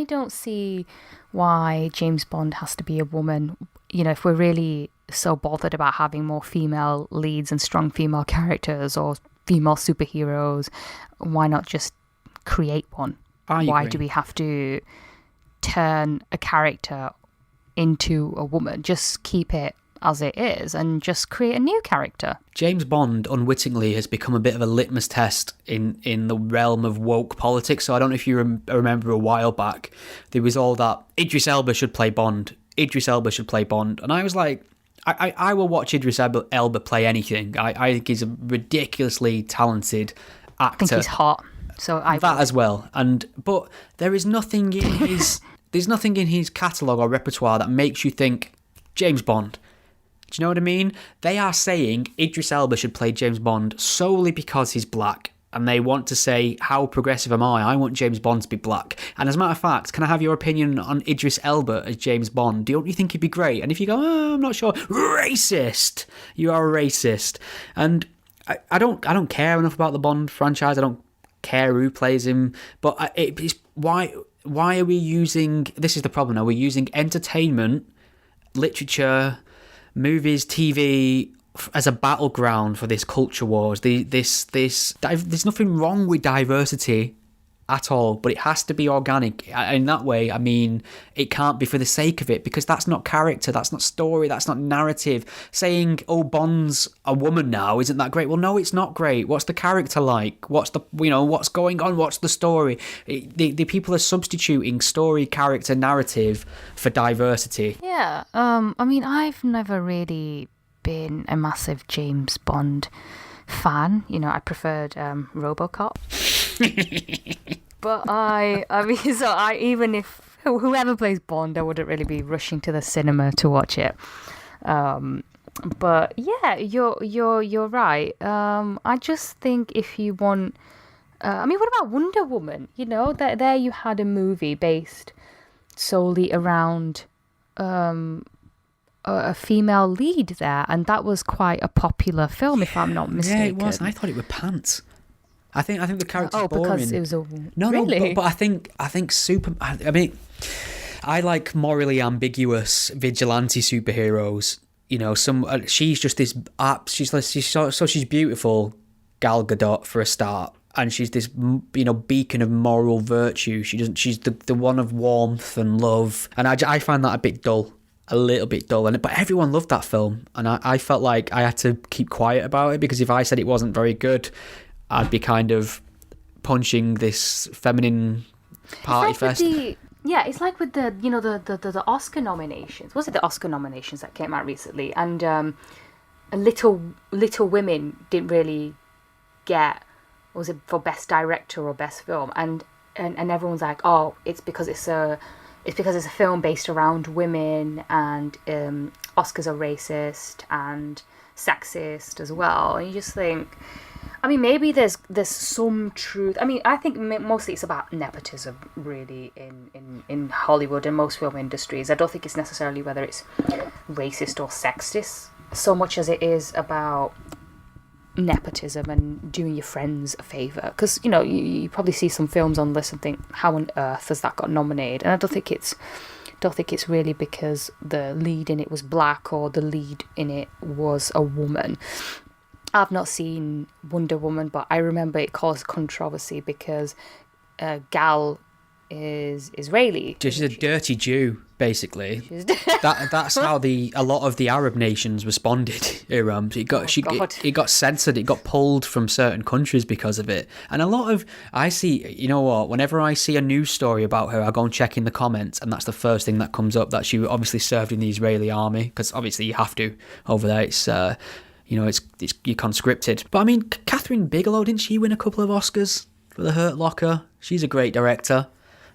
don't see why James Bond has to be a woman. If we're really so bothered about having more female leads and strong female characters or female superheroes, why not just create one? Why do we have to turn a character into a woman? Just keep it as it is and just create a new character. James Bond unwittingly has become a bit of a litmus test in the realm of woke politics. So I don't know if you remember a while back, there was all that Idris Elba should play Bond. And I was like, I will watch Idris Elba play anything. I think he's a ridiculously talented actor. I think he's hot. So as well. But there is nothing in his catalogue or repertoire that makes you think James Bond. Do you know what I mean? They are saying Idris Elba should play James Bond solely because he's black. And they want to say, how progressive am I? I want James Bond to be black. And as a matter of fact, can I have your opinion on Idris Elba as James Bond? Don't you think he'd be great? And if you go, I'm not sure, racist. You are a racist. And I don't care enough about the Bond franchise. I don't care who plays him. But it's why are we using... This is the problem now. We're using entertainment, literature, movies, TV... as a battleground for this culture wars. There's nothing wrong with diversity at all, but it has to be organic. In that way, I mean, it can't be for the sake of it, because that's not character, that's not story, that's not narrative. Saying, Bond's a woman now, isn't that great? Well, no, it's not great. What's the character like? What's going on? What's the story? The people are substituting story, character, narrative for diversity. Yeah, I've never really been a massive James Bond fan. I preferred RoboCop. But even if whoever plays Bond, I wouldn't really be rushing to the cinema to watch it. But yeah, you're right. I just think if you want, what about Wonder Woman? There you had a movie based solely around a female lead there, and that was quite a popular film, if I'm not mistaken. Yeah, it was. I thought it was pants. I think the character's boring. Because it was a... No, but I think super... I like morally ambiguous vigilante superheroes. She's just this... She's beautiful, Gal Gadot, for a start. And she's this, beacon of moral virtue. She's the one of warmth and love. And I find that a bit dull. A little bit dull, but everyone loved that film, and I felt like I had to keep quiet about it, because if I said it wasn't very good, I'd be kind of punching this feminine party fest. Yeah, it's like with the, the Oscar nominations. Was it the Oscar nominations that came out recently? And Little Women didn't really get, was it for best director or best film? And everyone's like, oh, it's because it's a film based around women, and Oscars are racist and sexist as well. And you just think, I mean, maybe there's some truth. I mean, I think mostly it's about nepotism, really, in Hollywood and most film industries. I don't think it's necessarily whether it's racist or sexist so much as it is about nepotism and doing your friends a favour. Because, you probably see some films on this and think, how on earth has that got nominated? And I don't think it's really because the lead in it was black or the lead in it was a woman. I've not seen Wonder Woman, but I remember it caused controversy because Gal is Israeli. She's a dirty Jew, basically. That's how a lot of the Arab nations responded. Iram, it got censored. It got pulled from certain countries because of it. And I see. You know what? Whenever I see a news story about her, I go and check in the comments, and that's the first thing that comes up. That she obviously served in the Israeli army, because obviously you have to over there. It's you're conscripted. But I mean, Catherine Bigelow, didn't she win a couple of Oscars for The Hurt Locker? She's a great director.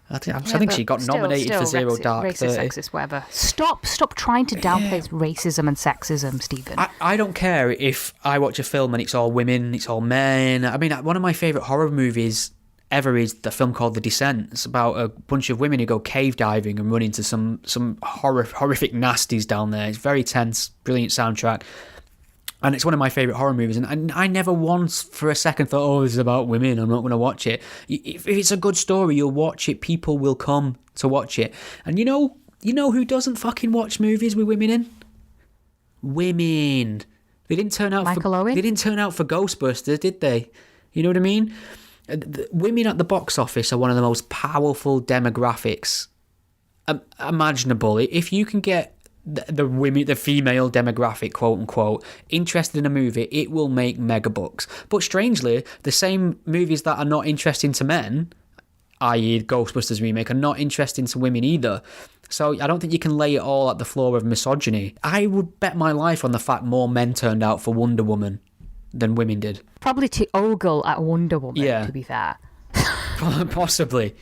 I think she got nominated for Zero Dark Racist, 30. sexist, whatever. Stop trying to downplay racism and sexism, Stephen. I don't care if I watch a film and it's all women, it's all men. I mean, one of my favourite horror movies ever is the film called The Descent. It's about a bunch of women who go cave diving and run into some horrific nasties down there. It's very tense, brilliant soundtrack. And it's one of my favourite horror movies. And I never once for a second thought, oh, this is about women, I'm not going to watch it. If it's a good story, you'll watch it. People will come to watch it. And you know who doesn't fucking watch movies with women in? Women. They didn't turn out Michael Owen? They didn't turn out for Ghostbusters, did they? You know what I mean? Women at the box office are one of the most powerful demographics imaginable. If you can get the female demographic, quote unquote, interested in a movie, it will make mega bucks. But strangely, the same movies that are not interesting to men, i.e. Ghostbusters remake, are not interesting to women either. So I don't think you can lay it all at the floor of misogyny. I would bet my life on the fact more men turned out for Wonder Woman than women did. Probably to ogle at Wonder Woman, to be fair. Possibly.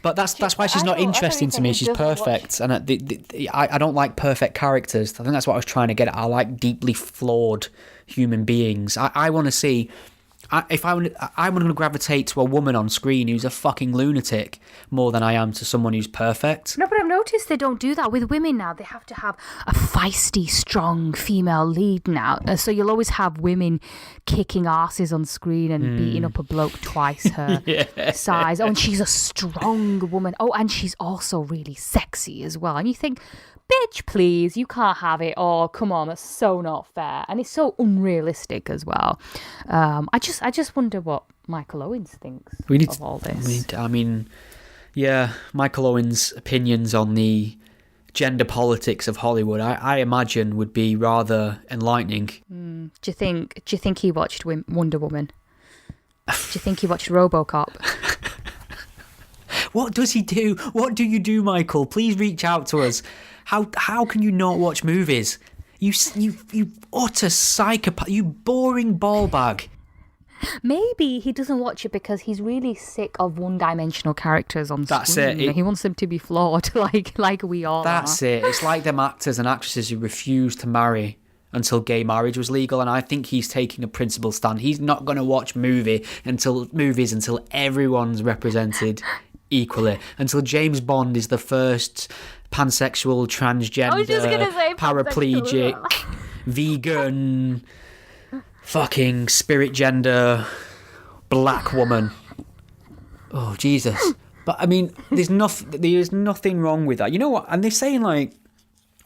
But that's why she's not interesting to me. She's perfect, and I don't like perfect characters. I think that's what I was trying to get at. I like deeply flawed human beings. I want to see. I'm going to gravitate to a woman on screen who's a fucking lunatic more than I am to someone who's perfect. No, but I've noticed they don't do that with women now. They have to have a feisty, strong female lead now. So you'll always have women kicking asses on screen and beating up a bloke twice her size. Oh, and she's a strong woman. Oh, and she's also really sexy as well. And you think, bitch, please, you can't have it. Oh, come on, that's so not fair. And it's so unrealistic as well. I just wonder what Michael Owens thinks of all this. I mean, yeah, Michael Owens' opinions on the gender politics of Hollywood, I imagine, would be rather enlightening. Do you think he watched Wonder Woman? Do you think he watched RoboCop? What does he do? What do you do, Michael? Please reach out to us. How can you not watch movies? You utter psychopath. You boring ball bag. Maybe he doesn't watch it because he's really sick of one-dimensional characters on screen. That's it. He wants them to be flawed, like we all That's are. it. It's like them actors and actresses who refused to marry until gay marriage was legal, and I think he's taking a principled stand. He's not going to watch movies until everyone's represented equally, until James Bond is the first pansexual, transgender, paraplegic, vegan, fucking spirit gender, black woman. Oh, Jesus. But, I mean, there's nothing wrong with that. You know what? And they're saying, like,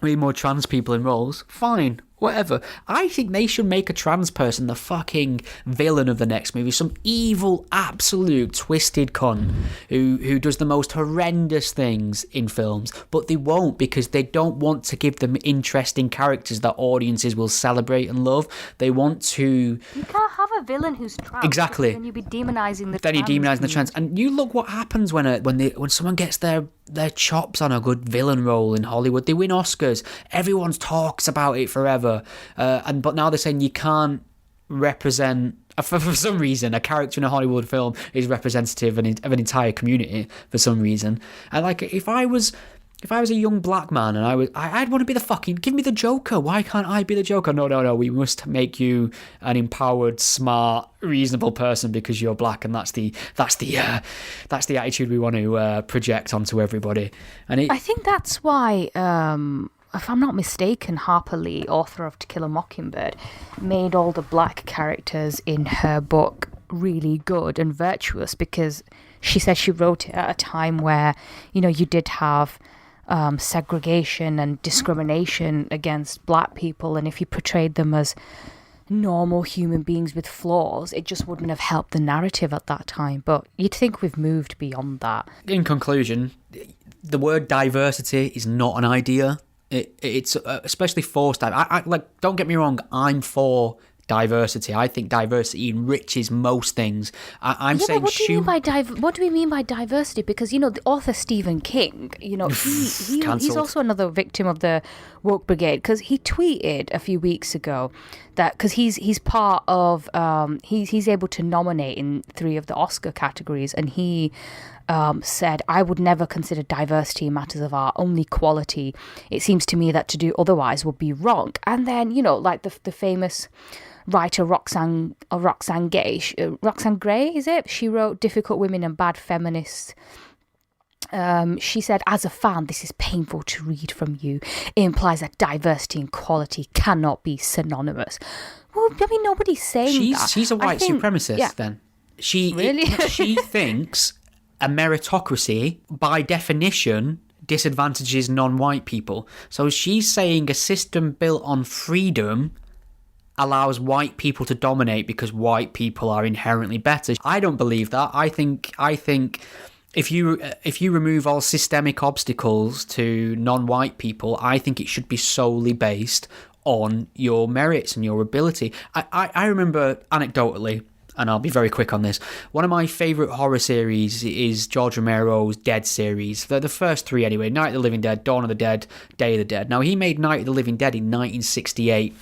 we need more trans people in roles. Fine. whatever. I think they should make a trans person the fucking villain of the next movie. Some evil, absolute, twisted cunt who does the most horrendous things in films. But they won't, because they don't want to give them interesting characters that audiences will celebrate and love. They want to... You can't have a villain who's trans. Exactly. Then you'd be demonising the trans. Then you're demonising the trans. And you look what happens when someone gets their chops on a good villain role in Hollywood. They win Oscars. Everyone talks about it forever. But now they're saying you can't represent, for some reason, a character in a Hollywood film is representative of an entire community for some reason. And like, if I was a young black man and I'd want to be the fucking, give me the Joker. Why can't I be the Joker? No. We must make you an empowered, smart, reasonable person because you're black, and that's the attitude we want to project onto everybody. And I think that's why. If I'm not mistaken, Harper Lee, author of To Kill a Mockingbird, made all the black characters in her book really good and virtuous, because she said she wrote it at a time where, you did have segregation and discrimination against black people, and if you portrayed them as normal human beings with flaws, it just wouldn't have helped the narrative at that time. But you'd think we've moved beyond that. In conclusion, the word diversity is not an idea. It's especially forced. I like. Don't get me wrong. I'm for diversity. I think diversity enriches most things. I'm saying. But what do we mean by diversity? Because the author Stephen King, he's also another victim of the woke brigade, because he tweeted a few weeks ago that because he's part of he's able to nominate in 3 of the Oscar categories, and he said, I would never consider diversity in matters of art, only quality. It seems to me that to do otherwise would be wrong. And then, like the famous writer Roxane Gray, is it? She wrote Difficult Women and Bad Feminists. She said, as a fan, this is painful to read from you. It implies that diversity and quality cannot be synonymous. Well, I mean, nobody's saying that. She's a white supremacist, then. She thinks a meritocracy, by definition, disadvantages non-white people. So she's saying a system built on freedom allows white people to dominate because white people are inherently better. I don't believe that. I think if you remove all systemic obstacles to non-white people, I think it should be solely based on your merits and your ability. I remember anecdotally, and I'll be very quick on this, one of my favourite horror series is George Romero's Dead series. They're the first 3 anyway: Night of the Living Dead, Dawn of the Dead, Day of the Dead. Now, he made Night of the Living Dead in 1968,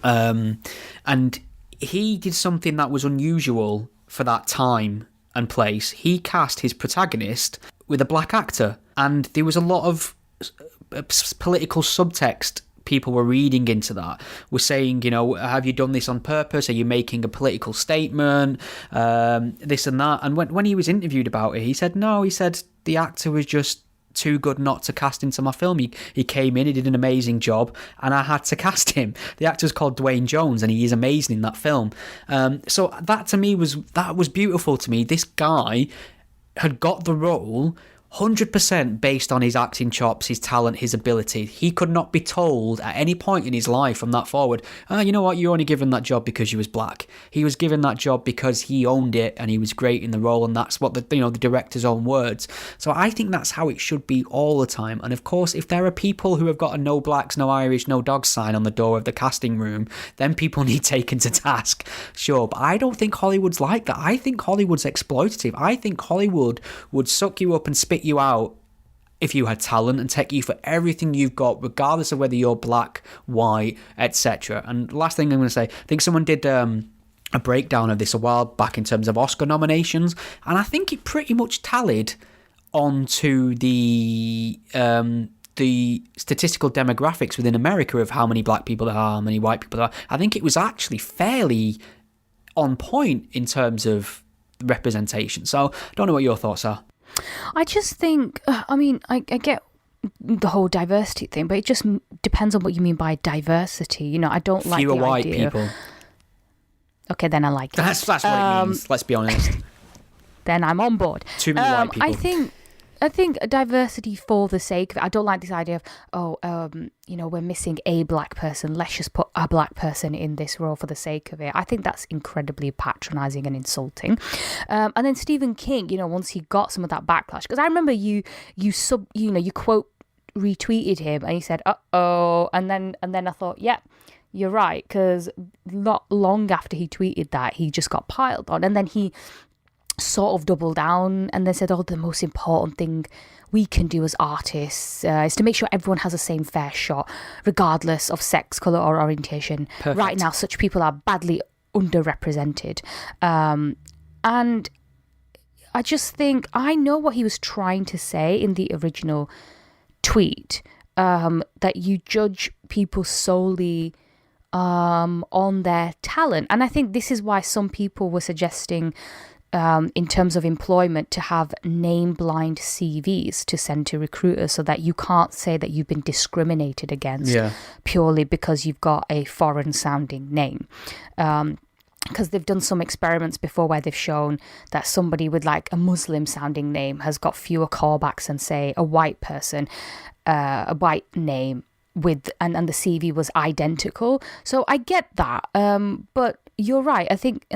and he did something that was unusual for that time and place. He cast his protagonist with a black actor, and there was a lot of political subtext people were reading into that, were saying, have you done this on purpose? Are you making a political statement? This and that. And when he was interviewed about it, he said, no, he said the actor was just too good not to cast into my film. He came in, he did an amazing job, and I had to cast him. The actor's called Dwayne Jones, and he is amazing in that film. So that to me was beautiful to me. This guy had got the role 100% based on his acting chops, his talent, his ability. He could not be told at any point in his life from that forward, you know what, you're only given that job because you was black. He was given that job because he owned it and he was great in the role, and that's what the director's own words. So I think that's how it should be all the time. And of course, if there are people who have got a no blacks, no Irish, no dogs sign on the door of the casting room, then people need taken to task. Sure, but I don't think Hollywood's like that. I think Hollywood's exploitative. I think Hollywood would suck you up and spit you out if you had talent and take you for everything you've got, regardless of whether you're black, white, etc. And last thing I'm going to say, I think someone did a breakdown of this a while back in terms of Oscar nominations, and I think it pretty much tallied onto the statistical demographics within America of how many black people there are, how many white people there are. I think it was actually fairly on point in terms of representation. So I don't know what your thoughts are. I just think, I get the whole diversity thing, but it just depends on what you mean by diversity. I don't like the idea. Fewer white people. Okay, then I like it. That's what it means, let's be honest. Then I'm on board. Too many white people. I think I think diversity for the sake of it. I don't like this idea of, we're missing a black person. Let's just put a black person in this role for the sake of it. I think that's incredibly patronising and insulting. And then Stephen King, once he got some of that backlash, because I remember you quote retweeted him and he said, "Uh-oh," and then I thought, yeah, you're right, because not long after he tweeted that, he just got piled on, and then he sort of doubled down and then said, the most important thing we can do as artists is to make sure everyone has the same fair shot, regardless of sex, colour or orientation. Perfect. Right now, such people are badly underrepresented. And I just think, I know what he was trying to say in the original tweet, that you judge people solely on their talent. And I think this is why some people were suggesting, in terms of employment, to have name-blind CVs to send to recruiters so that you can't say that you've been discriminated against purely because you've got a foreign-sounding name. Because they've done some experiments before where they've shown that somebody with like a Muslim-sounding name has got fewer callbacks than, say, a white person, a white name with, and the CV was identical. So I get that, but you're right. I think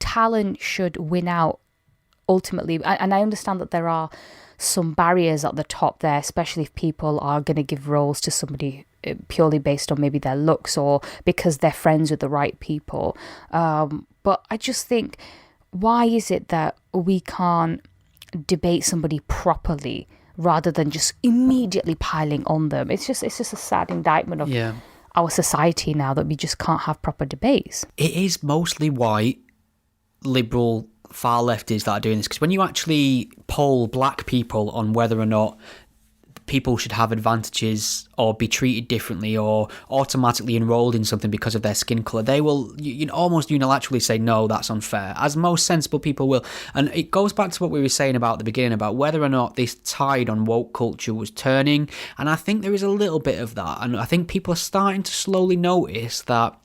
talent should win out ultimately, and I understand that there are some barriers at the top there, especially if people are going to give roles to somebody purely based on maybe their looks or because they're friends with the right people. But I just think, why is it that we can't debate somebody properly rather than just immediately piling on them? It's just a sad indictment of our society now that we just can't have proper debates. It is mostly white liberal far leftists that are doing this, because when you actually poll black people on whether or not people should have advantages or be treated differently or automatically enrolled in something because of their skin colour, they will almost unilaterally say, no, that's unfair, as most sensible people will. And it goes back to what we were saying about at the beginning about whether or not this tide on woke culture was turning, and I think there is a little bit of that, and I think people are starting to slowly notice that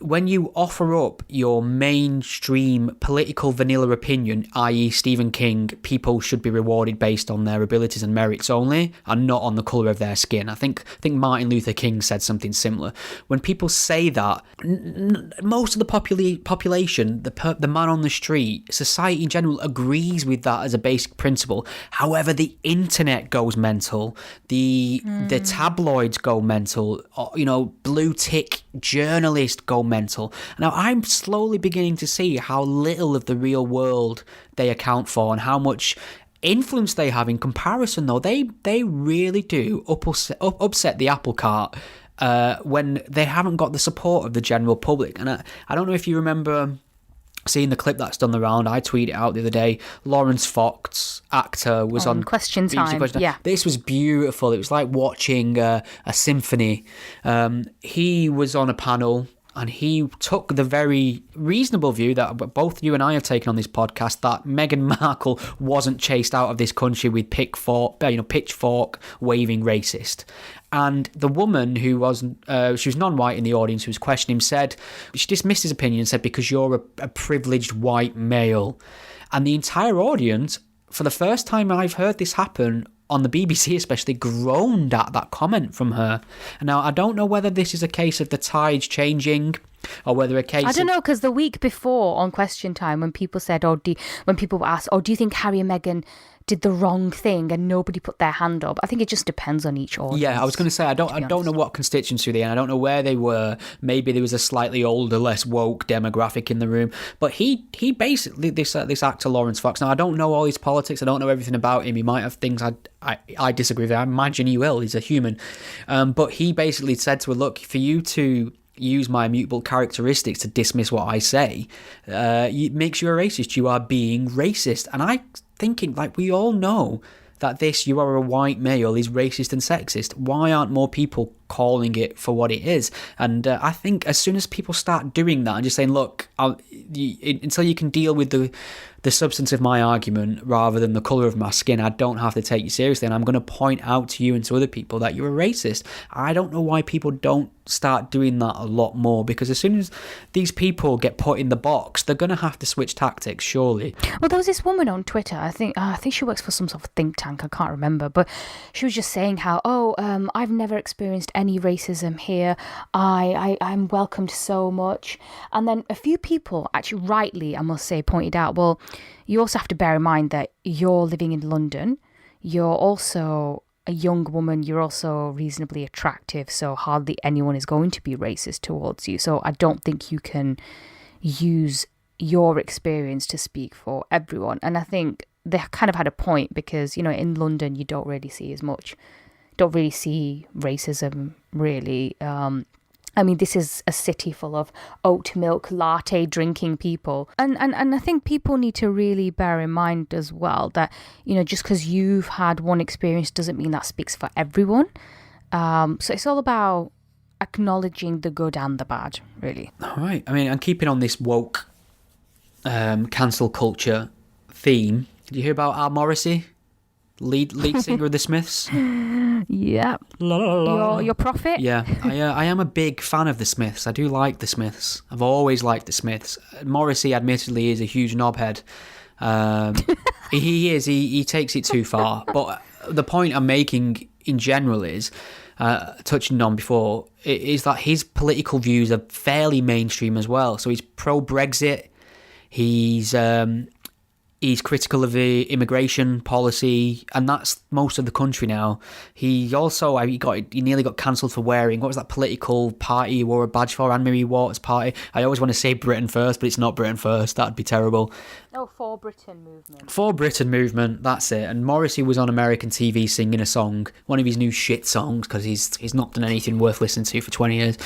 when you offer up your mainstream political vanilla opinion, i.e. Stephen King, people should be rewarded based on their abilities and merits only, and not on the colour of their skin. I think Martin Luther King said something similar. When people say that, most of the population, the man on the street, society in general, agrees with that as a basic principle. However, the internet goes mental, the tabloids go mental, blue tick journalists go mental. Now, I'm slowly beginning to see how little of the real world they account for and how much influence they have in comparison, though. They really do upset the apple cart when they haven't got the support of the general public. And I don't know if you remember seeing the clip that's done the round. I tweeted it out the other day. Laurence Fox, actor, was on Question Time. Yeah. This was beautiful. It was like watching a symphony. He was on a panel and he took the very reasonable view that both you and I have taken on this podcast, that Meghan Markle wasn't chased out of this country with pitchfork waving racist. And the woman who was, she was non-white in the audience, who was questioning him, said, she dismissed his opinion and said, because you're a privileged white male. And the entire audience, for the first time I've heard this happen, on the BBC especially, groaned at that comment from her. And now, I don't know whether this is a case of the tides changing or whether a case... I don't know, because the week before on Question Time, when people said, when people were asked, do you think Harry and Meghan did the wrong thing, and nobody put their hand up. I think it just depends on each audience. Yeah, I was going to say, I don't know what constituency they're in. I don't know where they were. Maybe there was a slightly older, less woke demographic in the room. But he basically, this actor Laurence Fox, now I don't know all his politics, I don't know everything about him. He might have things I disagree with. I imagine he will. He's a human. But he basically said to her, look, for you to use my immutable characteristics to dismiss what I say, it makes you a racist. You are being racist. And I'm thinking, like, we all know that you are a white male, is racist and sexist. Why aren't more people calling it for what it is. And I think as soon as people start doing that and just saying, look, until you can deal with the substance of my argument rather than the colour of my skin, I don't have to take you seriously, and I'm going to point out to you and to other people that you're a racist. I don't know why people don't start doing that a lot more, because as soon as these people get put in the box, they're going to have to switch tactics, surely. Well, there was this woman on Twitter, I think she works for some sort of think tank, I can't remember, but she was just saying how, I've never experienced any racism here, I'm welcomed so much. And then a few people, actually rightly, I must say, pointed out, well, you also have to bear in mind that you're living in London, you're also a young woman, you're also reasonably attractive, so hardly anyone is going to be racist towards you. So I don't think you can use your experience to speak for everyone. And I think they kind of had a point, because, you know, in London you don't really see racism really. I mean, this is a city full of oat milk latte drinking people. And I think people need to really bear in mind as well that, you know, just because you've had one experience doesn't mean that speaks for everyone. So it's all about acknowledging the good and the bad, really. All right. I mean, I'm keeping on this woke cancel culture theme. Did you hear about Al Morrisey? Lead singer of the Smiths? Yeah. Your prophet? Yeah, I am a big fan of the Smiths. I do like the Smiths. I've always liked the Smiths. Morrissey, admittedly, is a huge knobhead. He is. He takes it too far. But the point I'm making in general is, touching on before, is that his political views are fairly mainstream as well. So he's pro-Brexit. He's critical of the immigration policy, and that's most of the country now. He also, he nearly got cancelled for wearing, what was that political party he wore a badge for, Anne-Marie Waters' party? I always want to say Britain First, but it's not Britain First. That'd be terrible. Oh, For Britain Movement. For Britain Movement, that's it. And Morrissey was on American TV singing a song, one of his new shit songs, because he's not done anything worth listening to for 20 years,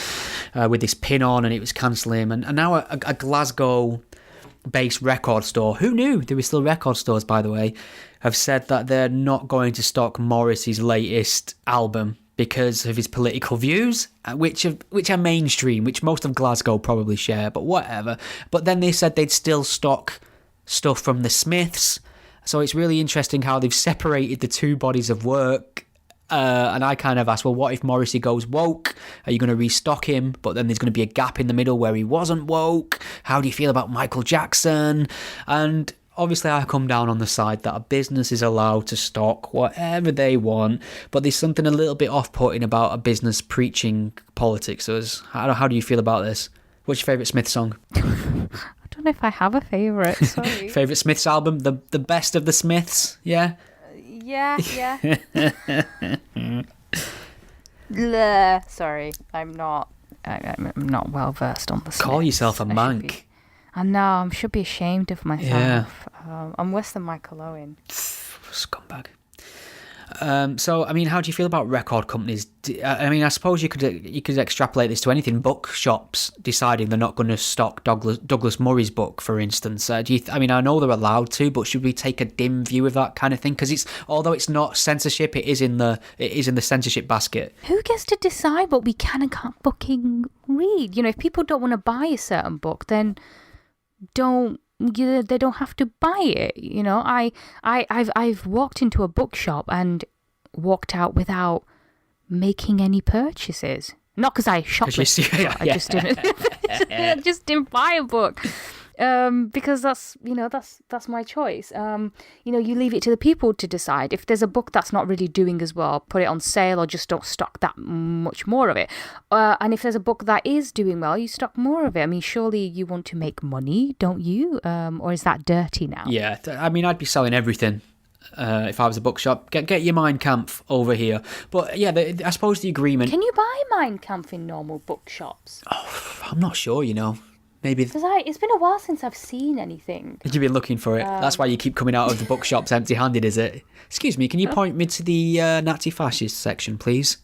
with this pin on, and it was cancelling him. And now a Glasgow based record store, who knew there were still record stores, by the way, have said that they're not going to stock Morrissey's latest album because of his political views, which are mainstream, which most of Glasgow probably share, but whatever. But then they said they'd still stock stuff from the Smiths. So it's really interesting how they've separated the two bodies of work. And I kind of asked, well, what if Morrissey goes woke? Are you going to restock him? But then there's going to be a gap in the middle where he wasn't woke. How do you feel about Michael Jackson? And obviously I come down on the side that a business is allowed to stock whatever they want, but there's something a little bit off-putting about a business preaching politics. So how do you feel about this? What's your favourite Smith song? I don't know if I have a favourite, sorry. Favourite Smiths album? The best of the Smiths, yeah? Yeah. Sorry, I'm not well versed on the Smiths. Call yourself a mank. I know, I should be ashamed of myself. Yeah. I'm worse than Michael Owen. Scumbag. So, I mean, how do you feel about record companies? I mean, I suppose you could extrapolate this to anything. Bookshops deciding they're not going to stock Douglas Murray's book, for instance. I know they're allowed to, but should we take a dim view of that kind of thing? Because although it's not censorship, it is in the censorship basket. Who gets to decide what we can and can't fucking read? You know, if people don't want to buy a certain book, then they don't have to buy it. You know, I've walked into a bookshop and walked out without making any purchases. Not because I shoplifted. I just didn't buy a book. Because that's my choice. You leave it to the people to decide. If there's a book that's not really doing as well, put it on sale or just don't stock that much more of it. And if there's a book that is doing well, you stock more of it. I mean, surely you want to make money, don't you? Or is that dirty now? Yeah, I mean, I'd be selling everything. If I was a bookshop, get your Mein Kampf over here. But yeah, I suppose the agreement. Can you buy Mein Kampf in normal bookshops? Oh, I'm not sure, Maybe. Because it's been a while since I've seen anything. You've been looking for it. That's why you keep coming out of the bookshops empty-handed, is it? Excuse me, can you point me to the Nazi fascist section, please?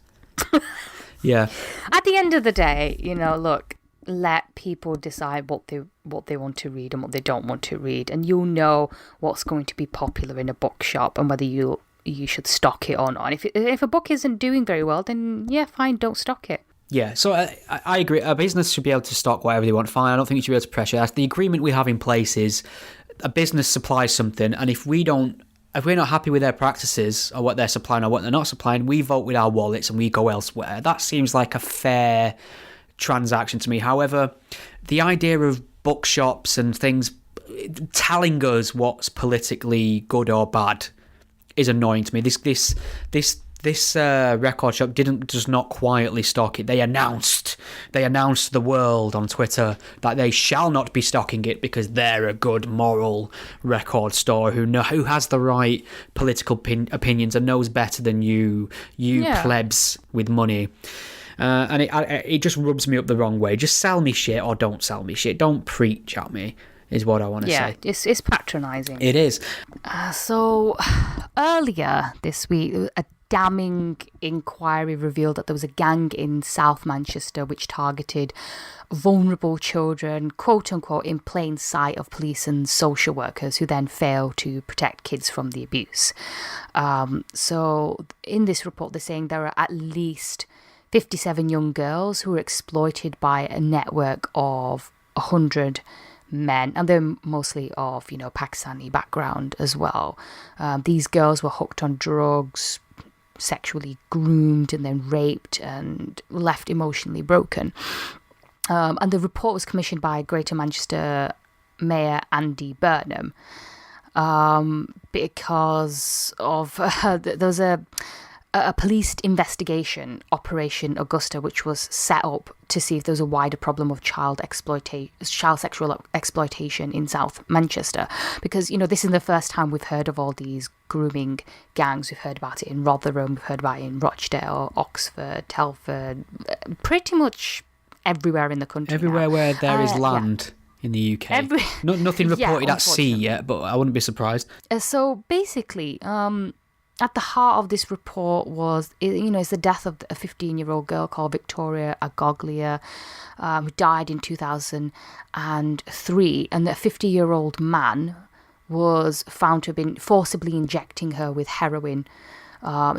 Yeah. At the end of the day, look, let people decide what they want to read and what they don't want to read, and you'll know what's going to be popular in a bookshop and whether you'll you should stock it or not. And if a book isn't doing very well, then yeah, fine, don't stock it. Yeah, so I agree. A business should be able to stock whatever they want. Fine, I don't think you should be able to pressure. The agreement we have in place is a business supplies something, and if we're not happy with their practices or what they're supplying or what they're not supplying, we vote with our wallets and we go elsewhere. That seems like a fair transaction to me. However, the idea of bookshops and things telling us what's politically good or bad is annoying to me. This record shop does not quietly stock it. They announced to the world on Twitter that they shall not be stocking it because they're a good moral record store who has the right political opinions and knows better than you plebs with money. And it just rubs me up the wrong way. Just sell me shit or don't sell me shit. Don't preach at me, is what I want to say. Yeah, it's patronising. It is. So earlier this week, a damning inquiry revealed that there was a gang in South Manchester which targeted vulnerable children, quote unquote, in plain sight of police and social workers who then fail to protect kids from the abuse. So in this report, they're saying there are at least 57 young girls who were exploited by a network of 100 men, and they're mostly of, Pakistani background as well. These girls were hooked on drugs, sexually groomed and then raped and left emotionally broken. And the report was commissioned by Greater Manchester Mayor Andy Burnham because of there was a police investigation, Operation Augusta, which was set up to see if there was a wider problem of child sexual exploitation in South Manchester. Because, this is the first time we've heard of all these grooming gangs. We've heard about it in Rotherham, we've heard about it in Rochdale, Oxford, Telford, pretty much everywhere in the country. Everywhere now. where there is land in the UK. Nothing reported at sea yet, but I wouldn't be surprised. So basically, at the heart of this report was, is the death of a 15-year-old girl called Victoria Agoglia, who died in 2003, and a 50-year-old man was found to have been forcibly injecting her with heroin.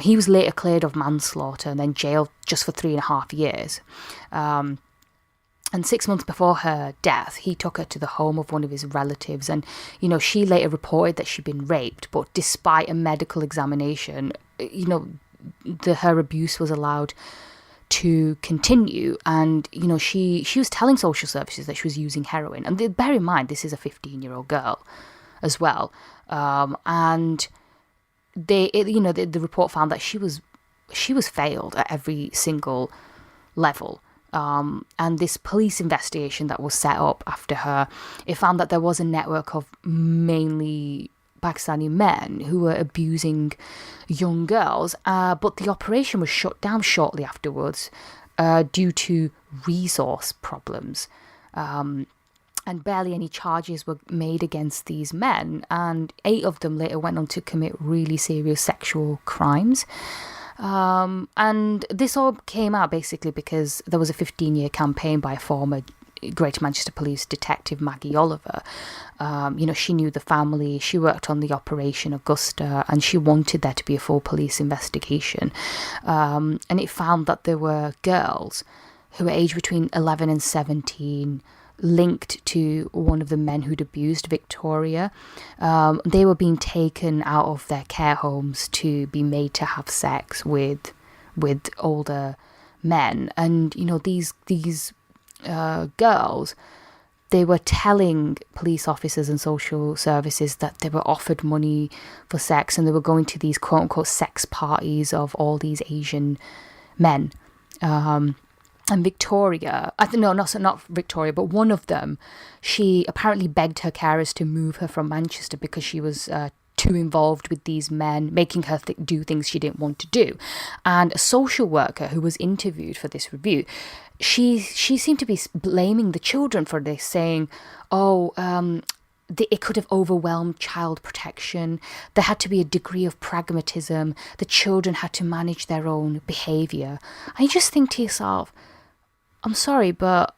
He was later cleared of manslaughter and then jailed just for 3.5 years. And 6 months before her death, he took her to the home of one of his relatives. And, she later reported that she'd been raped. But despite a medical examination, her abuse was allowed to continue. And, she was telling social services that she was using heroin. And bear in mind, this is a 15-year-old girl as well. And the report found that she was failed at every single level. And this police investigation that was set up after her, it found that there was a network of mainly Pakistani men who were abusing young girls, but the operation was shut down shortly afterwards due to resource problems. And barely any charges were made against these men, and 8 of them later went on to commit really serious sexual crimes. And this all came out basically because there was a 15-year campaign by a former Greater Manchester Police detective, Maggie Oliver. She knew the family, she worked on the Operation Augusta, and she wanted there to be a full police investigation. And it found that there were girls who were aged between 11 and 17 linked to one of the men who'd abused Victoria. They were being taken out of their care homes to be made to have sex with older men. And, these girls, they were telling police officers and social services that they were offered money for sex, and they were going to these quote-unquote sex parties of all these Asian men. And Victoria, not Victoria, but one of them, she apparently begged her carers to move her from Manchester because she was too involved with these men, making her do things she didn't want to do. And a social worker who was interviewed for this review, she seemed to be blaming the children for this, saying, it could have overwhelmed child protection. There had to be a degree of pragmatism. The children had to manage their own behaviour. And you just think to yourself, I'm sorry, but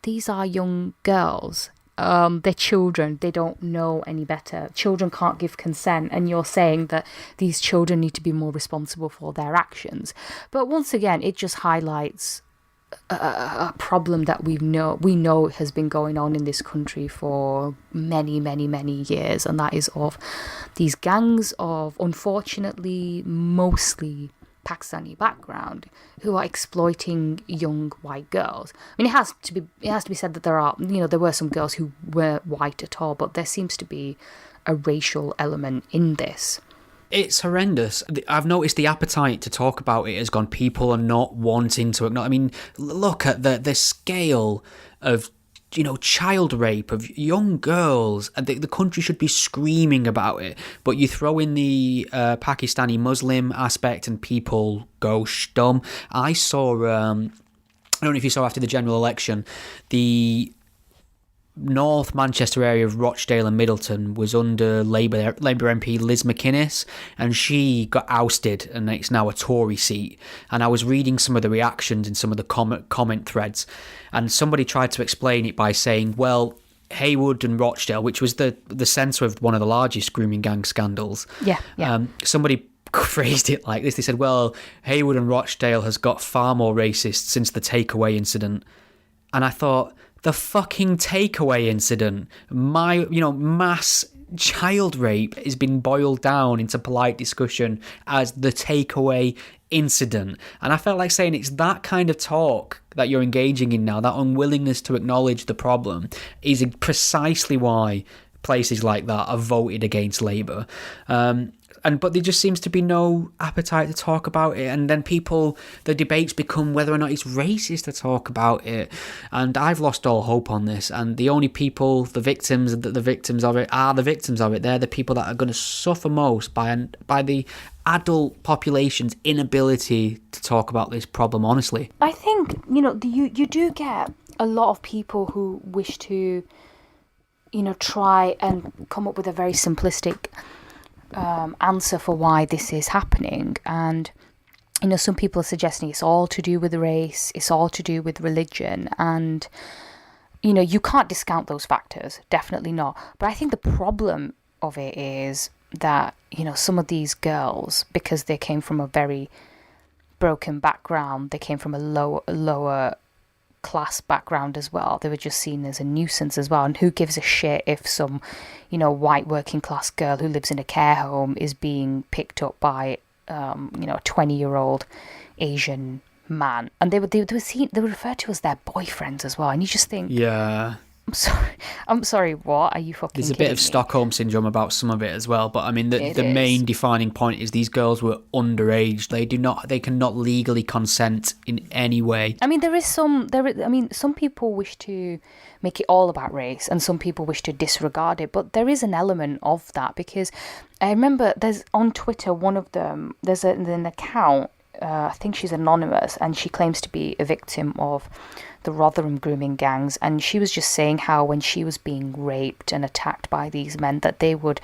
these are young girls. they're children. They don't know any better. Children can't give consent, and you're saying that these children need to be more responsible for their actions. But once again, it just highlights a problem that we know has been going on in this country for many, many, many years, and that is of these gangs of, unfortunately, mostly Pakistani background, who are exploiting young white girls. I mean, it has to be said that there were some girls who weren't white at all, but there seems to be a racial element in this. It's horrendous. I've noticed the appetite to talk about it has gone. People are not wanting to acknowledge. I mean, look at the scale of, child rape of young girls. And the country should be screaming about it. But you throw in the Pakistani Muslim aspect and people go stum. I saw, I don't know if you saw after the general election, the North Manchester area of Rochdale and Middleton was under Labour MP Liz McInnes, and she got ousted, and it's now a Tory seat. And I was reading some of the reactions in some of the comment threads, and somebody tried to explain it by saying, well, Haywood and Rochdale, which was the centre of one of the largest grooming gang scandals. Yeah. Somebody phrased it like this. They said, well, Haywood and Rochdale has got far more racist since the takeaway incident. And I thought, the fucking takeaway incident, mass child rape has been boiled down into polite discussion as the takeaway incident. And I felt like saying it's that kind of talk that you're engaging in now, that unwillingness to acknowledge the problem, is precisely why places like that are voted against Labour. But there just seems to be no appetite to talk about it, and then the debates become whether or not it's racist to talk about it, and I've lost all hope on this, and the only people, the victims of it are the victims of it. They're the people that are going to suffer most by the adult population's inability to talk about this problem honestly. I think, you do get a lot of people who wish to, try and come up with a very simplistic answer for why this is happening, and some people are suggesting it's all to do with race, it's all to do with religion, and you can't discount those factors, definitely not. But I think the problem of it is that some of these girls, because they came from a very broken background, they came from a lower class background as well, they were just seen as a nuisance as well. And who gives a shit if some white working class girl who lives in a care home is being picked up by a 20-year-old Asian man, and they were referred to as their boyfriends as well, and you just think, yeah, I'm sorry, what are you fucking There's a bit of me? Stockholm syndrome about some of it as well, but I mean the main defining point is these girls were underage. They cannot legally consent in any way. I mean some people wish to make it all about race, and some people wish to disregard it, but there is an element of that, because I remember there's on Twitter, one of them, there's an account, I think she's anonymous, and she claims to be a victim of the Rotherham grooming gangs, and she was just saying how when she was being raped and attacked by these men, that they would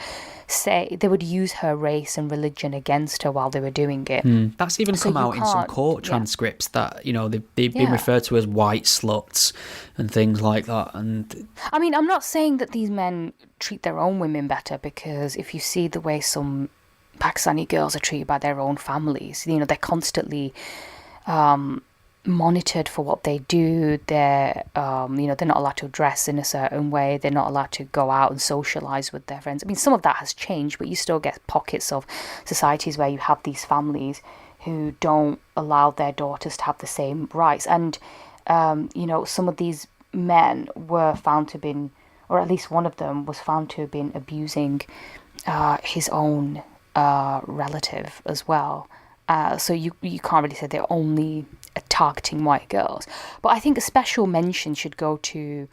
use her race and religion against her while they were doing it. That's even come out in some court transcripts that they've been referred to as white sluts and things like that. And I mean, I'm not saying that these men treat their own women better, because if you see the way some Pakistani girls are treated by their own families, they're constantly monitored for what they do. They're they're not allowed to dress in a certain way, they're not allowed to go out and socialize with their friends. I mean, some of that has changed, but you still get pockets of societies where you have these families who don't allow their daughters to have the same rights, and some of these men were found to have been, or at least one of them was found to have been abusing his own relative as well. So you can't really say they're only targeting white girls. But I think a special mention should go to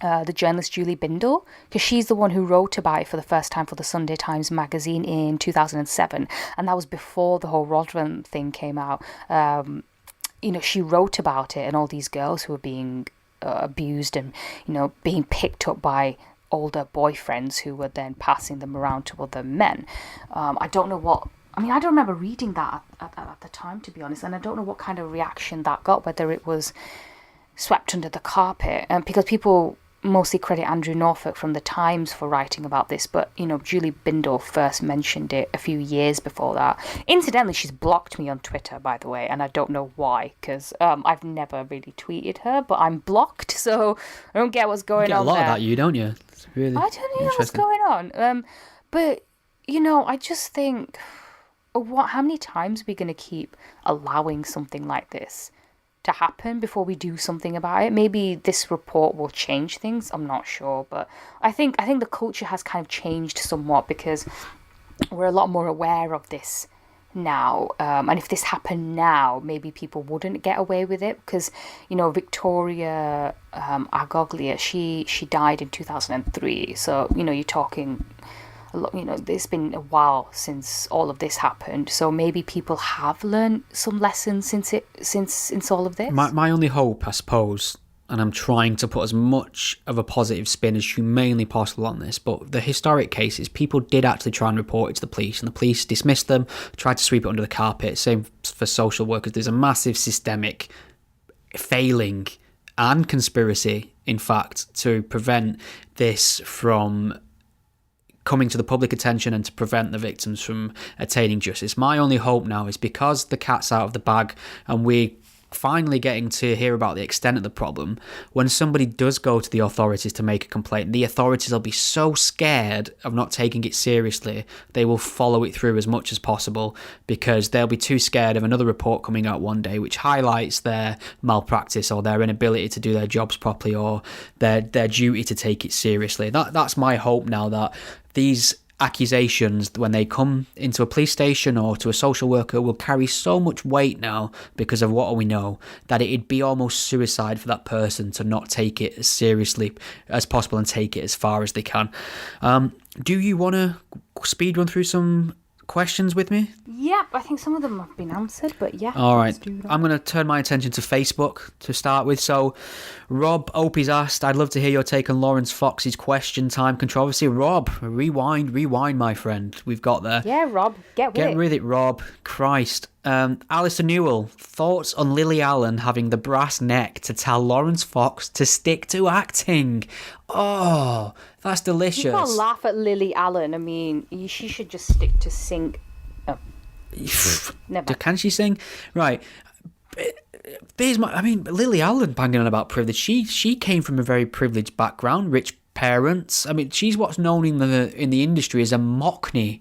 the journalist Julie Bindel, because she's the one who wrote about it for the first time for the Sunday Times magazine in 2007, and that was before the whole Rotherham thing came out. She wrote about it and all these girls who were being abused and being picked up by older boyfriends who were then passing them around to other men. I don't remember reading that at the time, to be honest, and I don't know what kind of reaction that got, whether it was swept under the carpet, because people mostly credit Andrew Norfolk from the Times for writing about this, but, Julie Bindel first mentioned it a few years before that. Incidentally, she's blocked me on Twitter, by the way, and I don't know why, because I've never really tweeted her, but I'm blocked, so I don't get what's going on there. You get a lot of that, don't you? It's really I don't know what's going on. But, I just think, how many times are we going to keep allowing something like this to happen before we do something about it? Maybe this report will change things. I'm not sure, but I think the culture has kind of changed somewhat because we're a lot more aware of this now. And if this happened now, maybe people wouldn't get away with it because, Victoria Agoglia, she died in 2003. So, you're talking a lot, it's been a while since all of this happened, so maybe people have learned some lessons since all of this. My only hope, I suppose, and I'm trying to put as much of a positive spin as humanly possible on this, but the historic cases, people did actually try and report it to the police, and the police dismissed them, tried to sweep it under the carpet. Same for social workers. There's a massive systemic failing and conspiracy, in fact, to prevent this from coming to the public attention and to prevent the victims from attaining justice. My only hope now is because the cat's out of the bag and we're finally getting to hear about the extent of the problem, when somebody does go to the authorities to make a complaint, the authorities will be so scared of not taking it seriously, they will follow it through as much as possible because they'll be too scared of another report coming out one day which highlights their malpractice or their inability to do their jobs properly or their duty to take it seriously. That's my hope now, that these accusations, when they come into a police station or to a social worker, will carry so much weight now because of what we know that it'd be almost suicide for that person to not take it as seriously as possible and take it as far as they can. Do you want to speed run through some questions with me? Yeah, I think some of them have been answered, but yeah. All right. I'm going to turn my attention to Facebook to start with. So, Rob Opie's asked, I'd love to hear your take on Laurence Fox's question time controversy. Rob, rewind, my friend. We've got there. Yeah, Rob, get with it, Rob. Christ. Alistair Newell, thoughts on Lilly Allen having the brass neck to tell Laurence Fox to stick to acting? Oh, that's delicious. You can't laugh at Lilly Allen. I mean, she should just stick to sing. Oh. Never. Can she sing? Right. Lilly Allen banging on about privilege. She came from a very privileged background, rich parents. I mean, she's what's known in the industry as a mockney.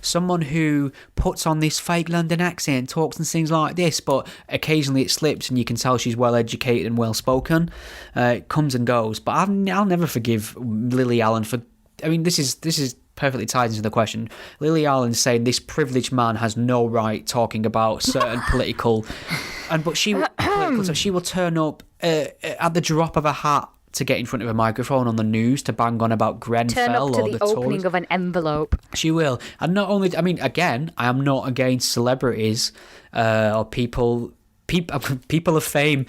Someone who puts on this fake London accent, talks and sings like this, but occasionally it slips and you can tell she's well educated and well spoken. It comes and goes, but I'll never forgive Lilly Allen for. I mean, this is perfectly ties into the question. Lilly Allen saying this privileged man has no right talking about certain political, but she will turn up at the drop of a hat to get in front of a microphone on the news to bang on about Grenfell turn up to or the opening of an envelope. She will. And not only, I mean, again, I am not against celebrities or people of fame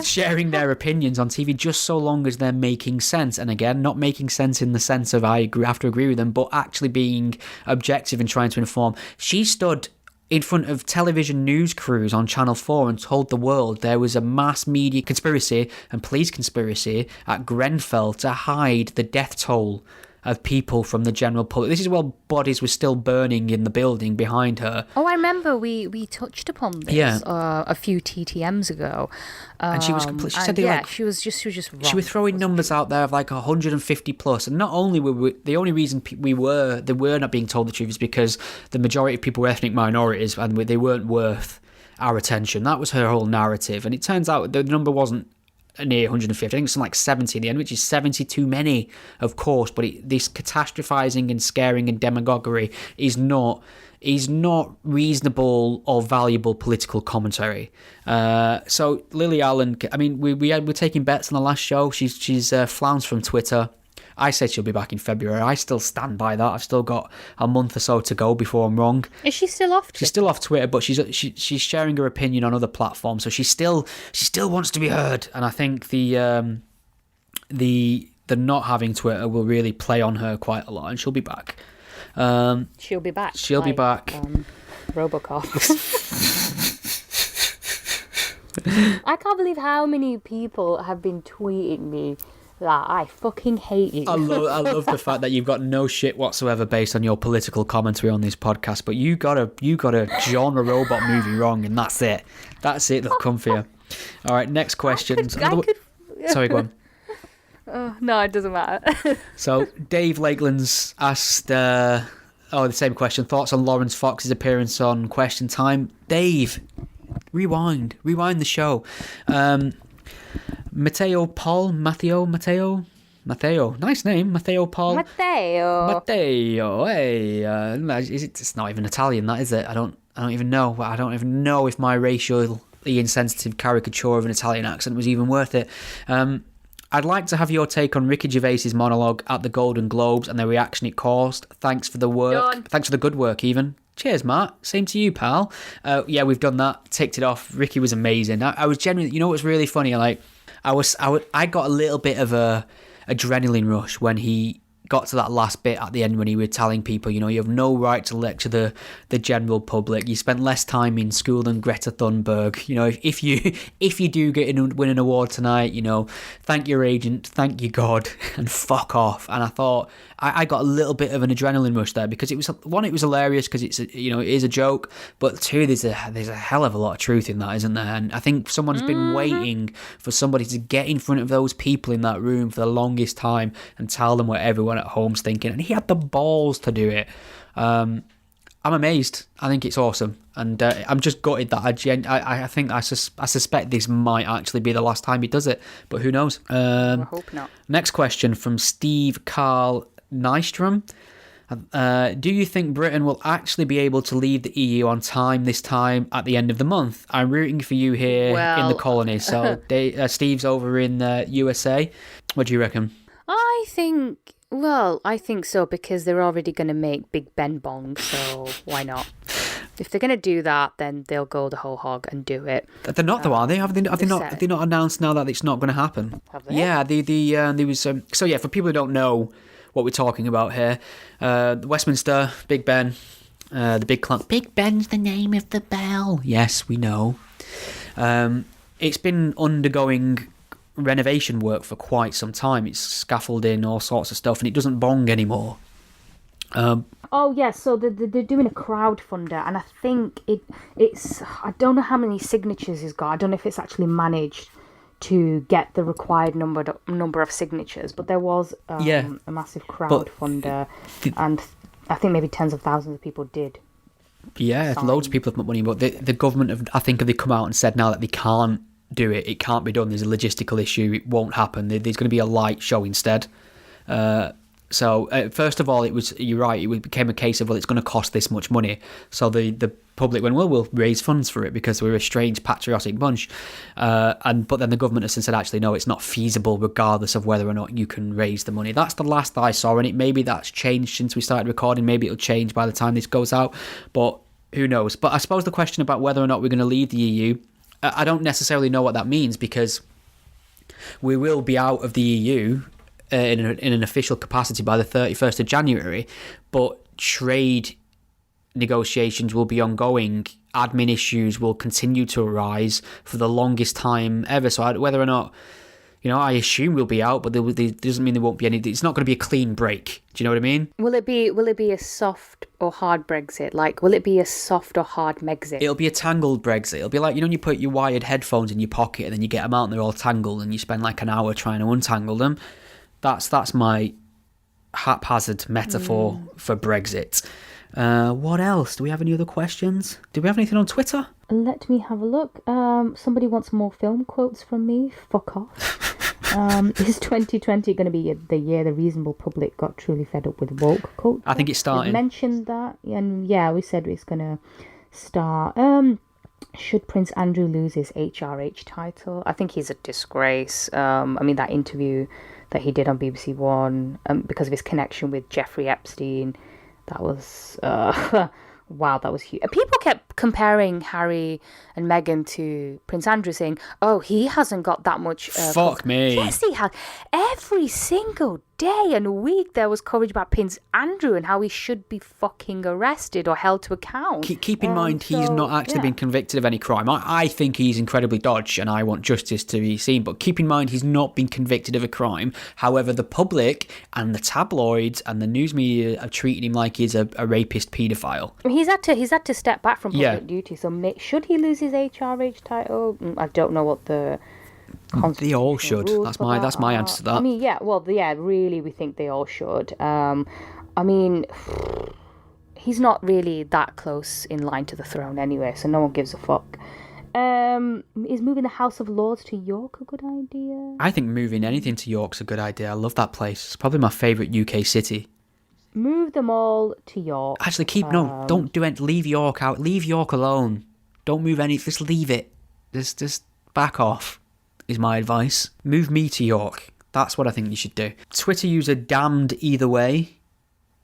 sharing their opinions on TV, just so long as they're making sense. And again, not making sense in the sense of I have to agree with them, but actually being objective and trying to inform. She stood in front of television news crews on Channel 4 and told the world there was a mass media conspiracy and police conspiracy at Grenfell to hide the death toll of people from the general public. This is while bodies were still burning in the building behind her. Oh, I remember we touched upon this a few TTMs ago. And she was completely. She said she was just wrong. She was throwing numbers out there of like 150 plus, and not only were we, the only reason they were not being told the truth is because the majority of people were ethnic minorities and they weren't worth our attention. That was her whole narrative, and it turns out the number wasn't near 150. I think it's like 70 in the end, which is 70 too many, of course. But this catastrophizing and scaring and demagoguery is not reasonable or valuable political commentary. So Lilly Allen, I mean, we're taking bets on the last show. She's flounced from Twitter. I said she'll be back in February. I still stand by that. I've still got a month or so to go before I'm wrong. Is she still off Twitter? She's still off Twitter, but she's sharing her opinion on other platforms. So she still wants to be heard. And I think the not having Twitter will really play on her quite a lot, and she'll be back. She'll be back. She'll be back. RoboCop. I can't believe how many people have been tweeting me that I fucking hate you. I love the fact that you've got no shit whatsoever based on your political commentary on this podcast, but you got a genre robot movie wrong, and that's it. That's it. They've come for you. All right, next question. Sorry, go on. No, it doesn't matter. So Dave Lakeland's asked the same question. Thoughts on Laurence Fox's appearance on Question Time? Dave, rewind the show. Matteo, nice name, Matteo Paul. Matteo, hey, it's not even Italian, that is it? I don't even know. I don't even know if my racially insensitive caricature of an Italian accent was even worth it. I'd like to have your take on Ricky Gervais's monologue at the Golden Globes and the reaction it caused. Thanks for the work. Done. Thanks for the good work, even. Cheers, Matt. Same to you, pal. Yeah, we've done that. Ticked it off. Ricky was amazing. I was genuinely, you know what's really funny? Like, I got a little bit of a adrenaline rush when he got to that last bit at the end when he was telling people, you know, you have no right to lecture the general public. You spent less time in school than Greta Thunberg. You know, if you do win an award tonight, you know, thank your agent, thank your God, and fuck off. And I thought I got a little bit of an adrenaline rush there because it was hilarious because it is a joke, but two, there's a hell of a lot of truth in that, isn't there? And I think someone's been waiting for somebody to get in front of those people in that room for the longest time and tell them what everyone at home's thinking, and he had the balls to do it. I'm amazed. I think it's awesome, and I'm just gutted that I suspect this might actually be the last time he does it, but who knows? I hope not. Next question from Steve Carl Nystrom. Do you think Britain will actually be able to leave the EU on time this time at the end of the month? I'm rooting for you here in the colonies. So Steve's over in the USA. What do you reckon? I think so, because they're already going to make Big Ben bong, so why not? If they're going to do that, then they'll go the whole hog and do it. They're not, though, are they? Have they not announced now that it's not going to happen? Have they? Yeah, there was. So yeah, for people who don't know what we're talking about here, Westminster, Big Ben, the big clock. Big Ben's the name of the bell. Yes, we know. It's been undergoing renovation work for quite some time. It's scaffolding, all sorts of stuff, and it doesn't bong anymore. Oh yeah, so they're doing a crowdfunder, and I think it's I don't know how many signatures he's got. I don't know if it's actually managed to get the required number of signatures, but there was a massive crowdfunder, and I think maybe tens of thousands of people did. Yeah, loads of people have put money, but the government have come out and said now that they can't do it. It can't be done. There's a logistical issue. It won't happen. There's going to be a light show instead. So first of all, you're right. It became a case of, well, it's going to cost this much money. So the public went, well, we'll raise funds for it because we're a strange patriotic bunch. But then the government has said, actually, no, it's not feasible regardless of whether or not you can raise the money. That's the last I saw, and maybe that's changed since we started recording. Maybe it'll change by the time this goes out, but who knows? But I suppose the question about whether or not we're going to leave the EU, I don't necessarily know what that means, because we will be out of the EU in an official capacity by the 31st of January, but trade negotiations will be ongoing. Admin issues will continue to arise for the longest time ever. So whether or not, I assume we'll be out, but there doesn't mean there won't be any. It's not going to be a clean break. Do you know what I mean? Will it be a soft or hard Brexit? Like, will it be a soft or hard Megxit? It'll be a tangled Brexit. It'll be like, when you put your wired headphones in your pocket and then you get them out and they're all tangled and you spend like an hour trying to untangle them. That's my haphazard metaphor for Brexit. What else? Do we have any other questions? Do we have anything on Twitter? Let me have a look. Somebody wants more film quotes from me. Fuck off. Is 2020 going to be the year the reasonable public got truly fed up with woke culture? I think it's starting. We mentioned that, and yeah, we said it's going to start. Should Prince Andrew lose his HRH title? I think he's a disgrace. That interview that he did on BBC One, because of his connection with Jeffrey Epstein, that was wow, that was huge. People kept comparing Harry and Meghan to Prince Andrew, saying, oh, he hasn't got that much... Fuck me. Yes, he has. Every single day and week there was coverage about Prince Andrew and how he should be fucking arrested or held to account. Keep in mind, he's not actually been convicted of any crime. I think he's incredibly dodgy and I want justice to be seen, but keep in mind he's not been convicted of a crime. However, the public and the tabloids and the news media are treating him like he's a rapist paedophile. He's had to step back from public duty, so should he lose his HRH title? I don't know what the... They all should. That's my answer to that. I mean, really, we think they all should. I mean, he's not really that close in line to the throne anyway, so no one gives a fuck. Is moving the House of Lords to York a good idea? I think moving anything to York's a good idea. I love that place. It's probably my favourite UK city. Move them all to York. Actually, don't do it. Leave York out. Leave York alone. Don't move any. Just leave it. Just back off. Is my advice. Move me to York. That's what I think you should do. Twitter user Damned Either Way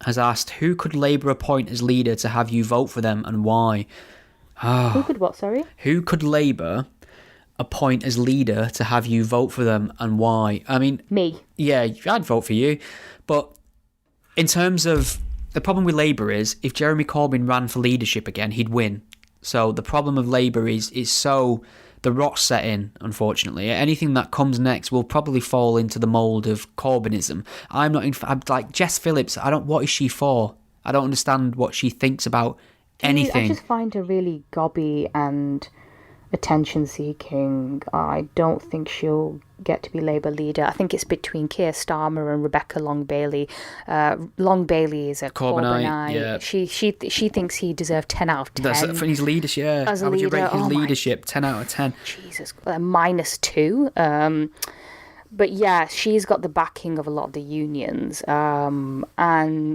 has asked, who could Labour appoint as leader to have you vote for them and why? Who could what, sorry? Who could Labour appoint as leader to have you vote for them and why? I mean... Me. Yeah, I'd vote for you. But in terms of... The problem with Labour is, if Jeremy Corbyn ran for leadership again, he'd win. So the problem of Labour is so... The rot's set in, unfortunately. Anything that comes next will probably fall into the mould of Corbynism. I'm like Jess Phillips. What is she for? I don't understand what she thinks about anything. I just find her really gobby and attention-seeking. I don't think she'll get to be Labour leader. I think it's between Keir Starmer and Rebecca Long Bailey. Long Bailey is a Corbynite. Yeah. She thinks he deserved 10 out of 10. That's for his leadership. Yeah. As How a would you leader, rate his leadership? 10 out of 10. Jesus, -2. But yeah, she's got the backing of a lot of the unions, and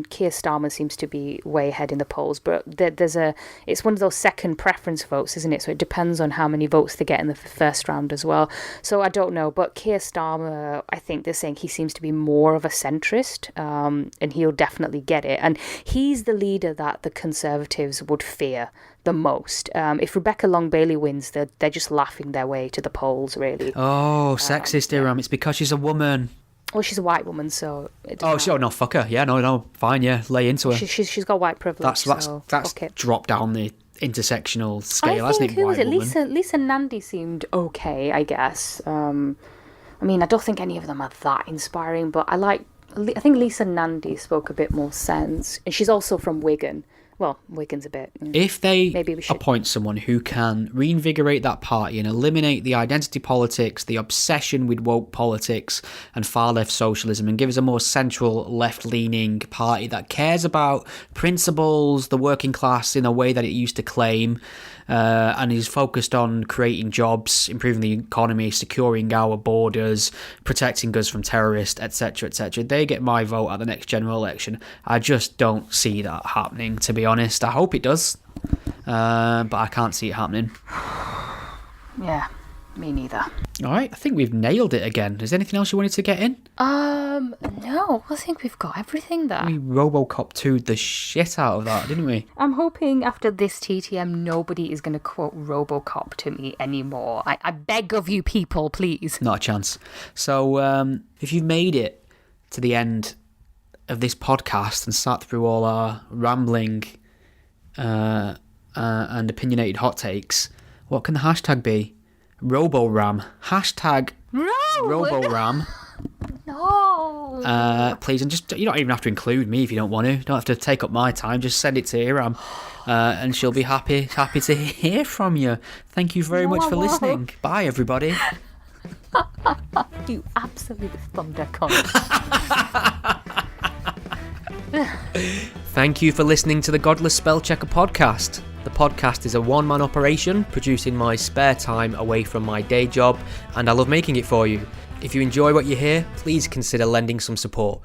Keir Starmer seems to be way ahead in the polls. But it's one of those second preference votes, isn't it? So it depends on how many votes they get in the first round as well. So I don't know. But Keir Starmer, I think they're saying he seems to be more of a centrist, and he'll definitely get it. And he's the leader that the Conservatives would fear the most. If Rebecca Long Bailey wins, they're just laughing their way to the polls, really. Oh, sexist, Iram. It's because she's a woman. Well, she's a white woman, so... No, fuck her. Yeah, no, fine, yeah, lay into her. She's got white privilege, That's dropped down the intersectional scale, hasn't it, who was it? Lisa Nandy seemed okay, I guess. I mean, I don't think any of them are that inspiring, but I think Lisa Nandy spoke a bit more sense. And she's also from Wigan. Well, Wigan's a bit... If they appoint someone who can reinvigorate that party and eliminate the identity politics, the obsession with woke politics and far-left socialism, and give us a more central left-leaning party that cares about principles, the working class in a way that it used to claim, and is focused on creating jobs, improving the economy, securing our borders, protecting us from terrorists, etc., etc. They get my vote at the next general election. I just don't see that happening, to be honest. I hope it does, but I can't see it happening. Yeah, me neither. All right, I think we've nailed it again. Is there anything else you wanted to get in? No, I think we've got everything there. We Robocop 2'd the shit out of that, didn't we? I'm hoping after this TTM, nobody is going to quote Robocop to me anymore. I beg of you people, please. Not a chance. So, if you've made it to the end of this podcast and sat through all our rambling and opinionated hot takes, what can the hashtag be? RoboRam. Hashtag RoboRam. No. Please, and just, you don't even have to include me if you don't want to. You don't have to take up my time. Just send it to Iram, and she'll be happy to hear from you. Thank you very much for listening. Bye, everybody. You absolute thunder cunt. Thank you for listening to the Godless Spellchecker podcast. The podcast is a one-man operation produced in my spare time away from my day job, and I love making it for you. If you enjoy what you hear, please consider lending some support.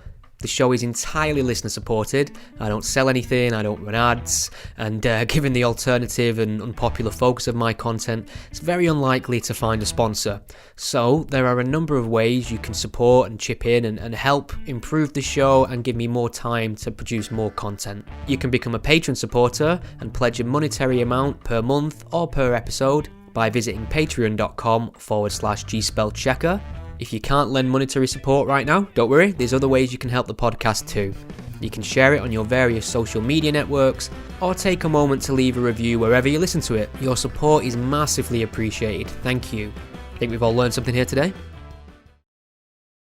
The show is entirely listener supported. I don't sell anything, I don't run ads, and given the alternative and unpopular focus of my content, it's very unlikely to find a sponsor. So there are a number of ways you can support and chip in and help improve the show and give me more time to produce more content. You can become a patron supporter and pledge a monetary amount per month or per episode by visiting patreon.com/gspellchecker. If you can't lend monetary support right now, don't worry, there's other ways you can help the podcast too. You can share it on your various social media networks, or take a moment to leave a review wherever you listen to it. Your support is massively appreciated. Thank you. Think we've all learned something here today?